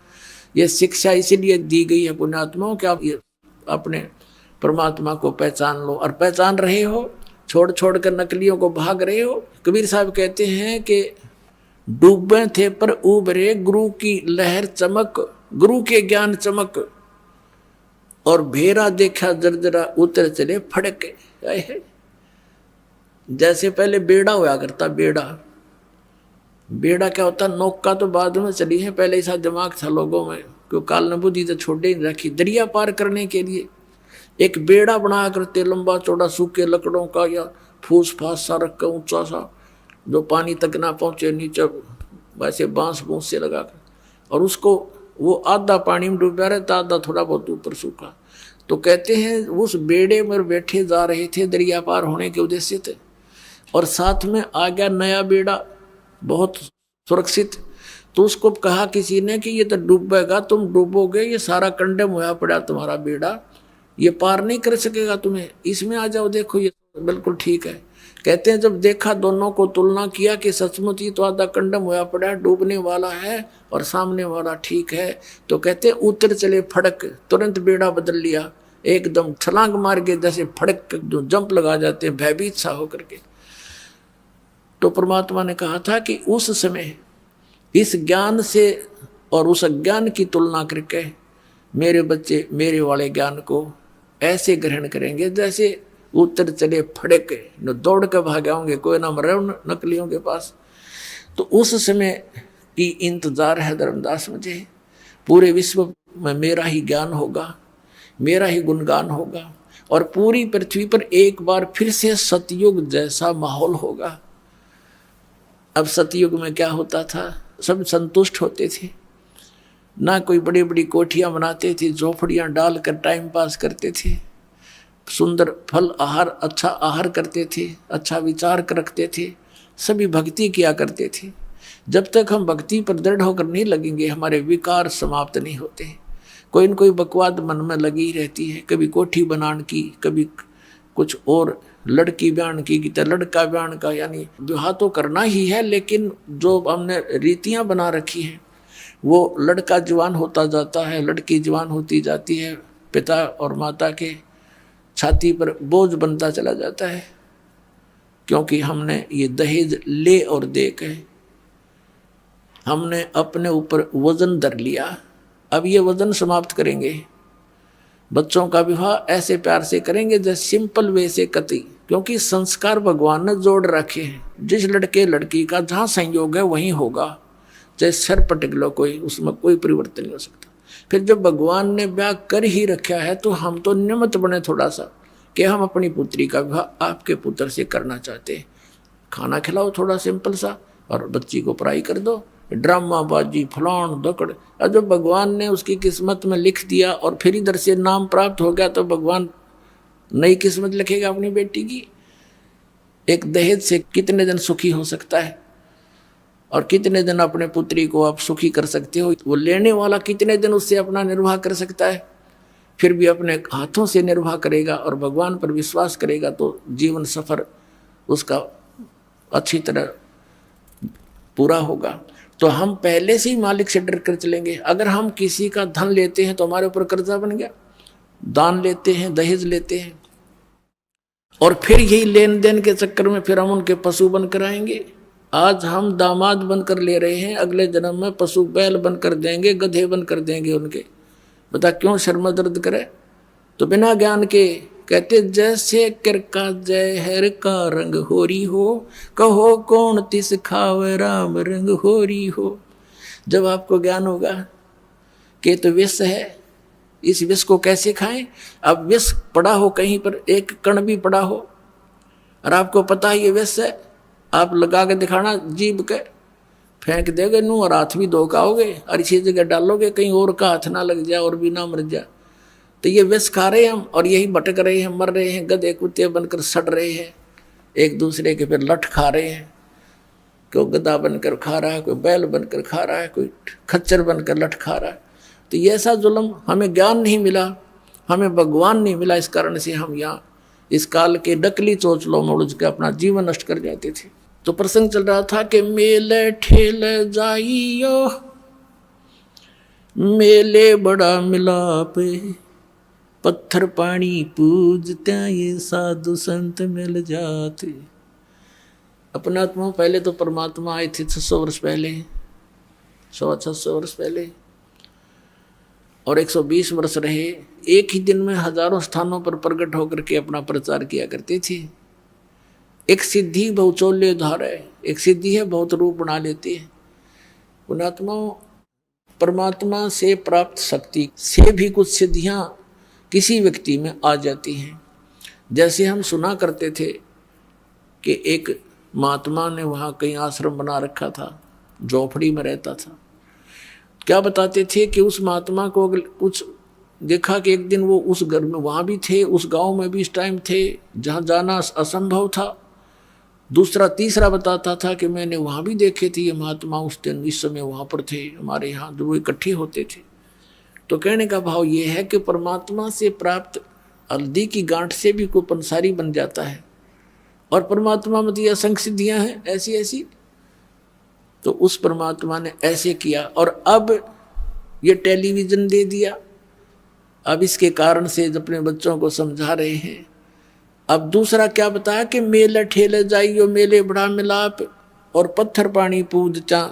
ये शिक्षा इसीलिए दी गई है पुण्यात्माओं कि आप ये अपने परमात्मा को पहचान लो, और पहचान रहे हो, छोड़ छोड़ कर नकलियों को भाग रहे हो। कबीर साहब कहते हैं कि डूबे थे पर उबरे गुरु की लहर चमक, गुरु के ज्ञान चमक, और भेरा देखा जर्जरा उतर चले फड़के। जैसे पहले बेड़ा हुआ करता, बेड़ा क्या होता, नौका तो बाद में चली है, पहले ऐसा दिमाग था लोगों में, क्यों काल ने बुद्धि तो छोड़ ही रखी। दरिया पार करने के लिए एक बेड़ा बना करते, लंबा चौड़ा, सूखे लकड़ों का या फूस फास सा रख कर ऊंचा सा, जो पानी तक ना पहुंचे, नीचे वैसे बांस बूंस से लगा कर, और उसको वो आधा पानी में डूबा रहता, आधा थोड़ा बहुत ऊपर सूखा। तो कहते हैं उस बेड़े में बैठे जा रहे थे दरिया पार होने के उद्देश्य थे, और साथ में आ गया नया बेड़ा बहुत सुरक्षित। तो उसको कहा किसी ने कि ये तो डूबेगा, तुम डूबोगे, ये सारा कंडम हुआ पड़ा तुम्हारा बेड़ा, ये पार नहीं कर सकेगा तुम्हें, इसमें आ जाओ, देखो ये बिल्कुल ठीक है। कहते हैं जब देखा, दोनों को तुलना किया कि सचमुच ये तो आधा कंडम हुआ पड़ा, डूबने वाला है और सामने वाला ठीक है, तो कहते हैं उतर चले फड़क, तुरंत बेड़ा बदल लिया, एकदम छलांग मार के जैसे फड़क जो जंप लगा जाते हैं भयभीत सा होकर के। तो परमात्मा ने कहा था कि उस समय इस ज्ञान से और उस अज्ञान की तुलना करके मेरे बच्चे मेरे वाले ज्ञान को ऐसे ग्रहण करेंगे जैसे उतर चले फड़क, न दौड़ कर भागे होंगे, कोई ना मरे नकलियों के पास। तो उस समय की इंतजार है धर्मदास मुझे, पूरे विश्व में मेरा ही ज्ञान होगा, मेरा ही गुणगान होगा, और पूरी पृथ्वी पर एक बार फिर से सतयुग जैसा माहौल होगा। अब सतयुग में क्या होता था, सब संतुष्ट होते थे, ना कोई बड़ी बड़ी कोठियां बनाते थे, झोपड़ियां डालकर टाइम पास करते थे, सुंदर फल आहार, अच्छा आहार करते थे, अच्छा विचार रखते थे, सभी भक्ति किया करते थे। जब तक हम भक्ति पर दृढ़ होकर नहीं लगेंगे, हमारे विकार समाप्त नहीं होते। कोई न कोई बकवाद मन में लगी रहती है, कभी कोठी बनाने की, कभी कुछ और, लड़की ब्यान की तो लड़का ब्यान का, यानी विवाह तो करना ही है, लेकिन जो हमने रीतियां बना रखी हैं वो लड़का जवान होता जाता है, लड़की जवान होती जाती है, पिता और माता के छाती पर बोझ बनता चला जाता है, क्योंकि हमने ये दहेज ले और दे के हमने अपने ऊपर वजन धर लिया। अब ये वजन समाप्त करेंगे, बच्चों का विवाह ऐसे प्यार से करेंगे जैसे सिंपल वे से कति, क्योंकि संस्कार भगवान ने जोड़ रखे हैं। जिस लड़के लड़की का जहाँ संयोग है वहीं होगा, चाहे सर पटक लो कोई, उसमें कोई परिवर्तन नहीं हो सकता। फिर जब भगवान ने ब्याह कर ही रखा है तो हम तो निमित्त बने थोड़ा सा कि हम अपनी पुत्री का विवाह आपके पुत्र से करना चाहते हैं। खाना खिलाओ थोड़ा सिंपल सा और बच्ची को पढ़ाई कर दो, ड्रामाबाजी फलान दकड़। और जब भगवान ने उसकी किस्मत में लिख दिया और फिर इधर से नाम प्राप्त हो गया तो भगवान नई किस्मत लिखेगा अपनी बेटी की। एक दहेज से कितने दिन सुखी हो सकता है और कितने दिन अपने पुत्री को आप सुखी कर सकते हो, वो लेने वाला कितने दिन उससे अपना निर्वाह कर सकता है। फिर भी अपने हाथों से निर्वाह करेगा और भगवान पर विश्वास करेगा तो जीवन सफर उसका अच्छी तरह पूरा होगा। तो हम पहले से ही मालिक से डर कर चलेंगे। अगर हम किसी का धन लेते हैं तो हमारे ऊपर कर्जा बन गया, दान लेते हैं, दहेज लेते हैं, और फिर यही लेन देन के चक्कर में फिर हम उनके पशु बनकर आएंगे। आज हम दामाद बनकर ले रहे हैं, अगले जन्म में पशु बैल बनकर देंगे, गधे बनकर देंगे उनके। बता क्यों शर्म दर्द करे। तो बिना ज्ञान के कहते जैसे कर का जहर का रंग होरी हो, कहो कौन तिस खावे राम रंग होरी हो। जब आपको ज्ञान होगा कि तो विष है, इस विष को कैसे खाएं। अब विष पड़ा हो कहीं पर, एक कण भी पड़ा हो और आपको पता है ये विष है, आप लगा के दिखाना जीभ के, फेंक देगे नू और हाथ भी धोखाओगे और इसी जगह डालोगे कहीं और का हाथ ना लग जाए और भी ना मर जाए। तो ये विष खा रहे हैं हम और यही भटक रहे हैं, मर रहे हैं, गधे कुत्ते बनकर सड़ रहे हैं, एक दूसरे के फिर लठ खा रहे हैं। कोई गधा बनकर खा रहा है, कोई बैल बनकर खा रहा है, कोई खच्चर बनकर लठ खा रहा है। तो ये ऐसा जुल्म, हमें ज्ञान नहीं मिला, हमें भगवान नहीं मिला, इस कारण से हम यहाँ इस काल के डकली चोचलों में उलझ के अपना जीवन नष्ट कर जाते थे। तो प्रसंग चल रहा था कि मेले ठेल जाइयो, मेले बड़ा मिलाप, पत्थर पानी पूजते ये साधु संत मिल जाते। अपना आत्मा पहले तो परमात्मा आए थे 600 वर्ष पहले, 600 वर्ष पहले, और 120 वर्ष रहे। एक ही दिन में हजारों स्थानों पर प्रकट होकर के अपना प्रचार किया करते थे। एक सिद्धि बहुचोल्य उधार है, एक सिद्धि है बहुत रूप बना लेती है। पुणात्मा परमात्मा से प्राप्त शक्ति से भी कुछ सिद्धियां किसी व्यक्ति में आ जाती हैं। जैसे हम सुना करते थे कि एक महात्मा ने वहाँ कहीं आश्रम बना रखा था, झोपड़ी में रहता था। क्या बताते थे कि उस महात्मा को कुछ देखा कि एक दिन वो उस घर में वहाँ भी थे, उस गांव में भी इस टाइम थे जहाँ जाना असंभव था। दूसरा तीसरा बताता था कि मैंने वहाँ भी देखे थे ये महात्मा उस दिन इस समय वहाँ पर थे, हमारे यहाँ जो वो इकट्ठे होते थे। तो कहने का भाव ये है कि परमात्मा से प्राप्त हल्दी की गांठ से भी कोई पंसारी बन जाता है, और परमात्मा में तो असंख्य सिद्धियाँ हैं ऐसी ऐसी। तो उस परमात्मा ने ऐसे किया और अब ये टेलीविज़न दे दिया। अब इसके कारण से अपने बच्चों को समझा रहे हैं। अब दूसरा क्या बताया कि मेले ठेले जाइयो, मेले बड़ा मिलाप, और पत्थर पानी पूज चा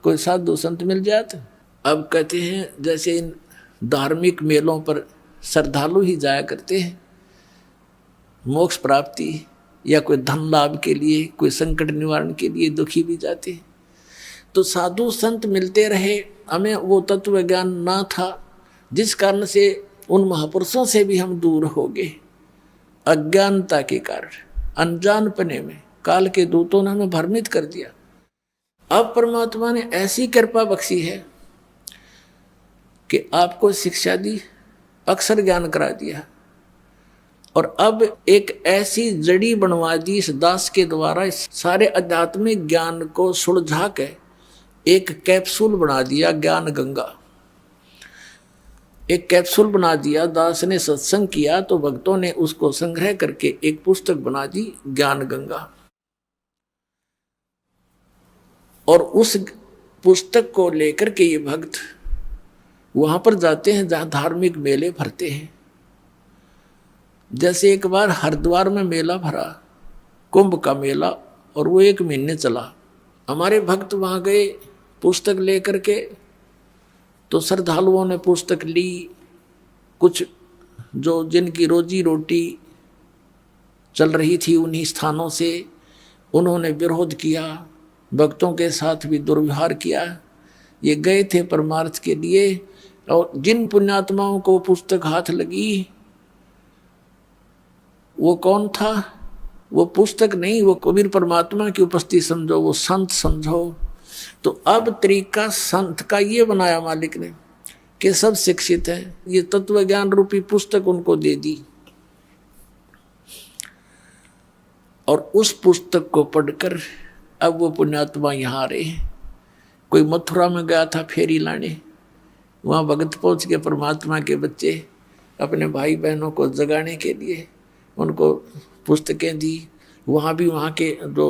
कोई साधु संत मिल जाते। अब कहते हैं जैसे इन धार्मिक मेलों पर श्रद्धालु ही जाया करते हैं मोक्ष प्राप्ति या कोई धन लाभ के लिए, कोई संकट निवारण के लिए, दुखी भी जाते हैं। तो साधु संत मिलते रहे, हमें वो तत्व ज्ञान ना था, जिस कारण से उन महापुरुषों से भी हम दूर हो गए। अज्ञानता के कारण, अनजानपने में काल के दूतों ने हमें भ्रमित कर दिया। अब परमात्मा ने ऐसी कृपा बख्शी है कि आपको शिक्षा दी, अक्षर ज्ञान करा दिया, और अब एक ऐसी जड़ी बनवा दी इस दास के द्वारा, इस सारे आध्यात्मिक ज्ञान को सुलझा के एक कैप्सूल बना दिया, ज्ञान गंगा। एक कैप्सूल बना दिया, दास ने सत्संग किया तो भक्तों ने उसको संग्रह करके एक पुस्तक बना दी, ज्ञान गंगा। और उस पुस्तक को लेकर के ये भक्त वहां पर जाते हैं जहां धार्मिक मेले भरते हैं। जैसे एक बार हरिद्वार में मेला भरा, कुंभ का मेला, और वो 1 महीने चला। हमारे भक्त वहां गए पुस्तक लेकर के, तो श्रद्धालुओं ने पुस्तक ली। कुछ जो जिनकी रोजी रोटी चल रही थी उन्हीं स्थानों से, उन्होंने विरोध किया, भक्तों के साथ भी दुर्व्यवहार किया। ये गए थे परमार्थ के लिए, और जिन पुण्यात्माओं को पुस्तक हाथ लगी वो कौन था? वो पुस्तक नहीं, वो कबीर परमात्मा की उपस्थिति समझो, वो संत समझो। तो अब तरीका संत का ये बनाया मालिक ने कि सब शिक्षित हैं, ये तत्व ज्ञान रूपी पुस्तक उनको दे दी, और उस पुस्तक को पढ़कर अब वो पुण्यात्मा यहाँ आ रहे हैं। कोई मथुरा में गया था फेरी लाने, वहाँ भगत पहुँच के परमात्मा के बच्चे अपने भाई बहनों को जगाने के लिए उनको पुस्तकें दी। वहाँ भी वहाँ के जो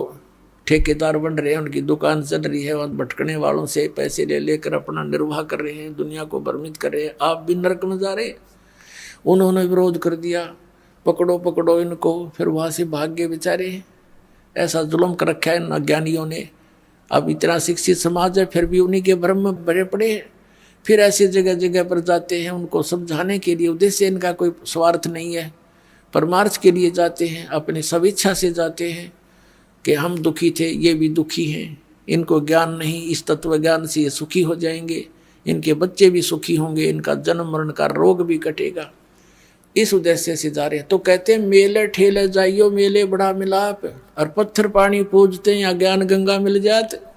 ठेकेदार बन रहे हैं, उनकी दुकान चल रही है, वहाँ भटकने वालों से पैसे ले लेकर अपना निर्वाह कर रहे हैं, दुनिया को भ्रमित कर रहे हैं। आप भी नरक में जा रहे। उन्होंने विरोध कर दिया, पकड़ो पकड़ो इनको, फिर वहाँ से भाग गए बेचारे। ऐसा जुल्म कर रखा है इन अज्ञानियों ने। अब इतना शिक्षित समाज है फिर भी उन्हीं के भ्रम में भरे पड़े हैं। फिर ऐसी जगह जगह पर जाते हैं उनको समझाने के लिए। उद्देश्य इनका कोई स्वार्थ नहीं है, परमार्थ के लिए जाते हैं, अपनी स्वेच्छा से जाते हैं कि हम दुखी थे, ये भी दुखी हैं, इनको ज्ञान नहीं, इस तत्व ज्ञान से ये सुखी हो जाएंगे, इनके बच्चे भी सुखी होंगे, इनका जन्म मरण का रोग भी कटेगा, इस उद्देश्य से जा रहे हैं। तो कहते हैं मेले ठेले जाइयो, मेले बड़ा मिलाप, और पत्थर पानी पूजते या ज्ञान गंगा मिल जात।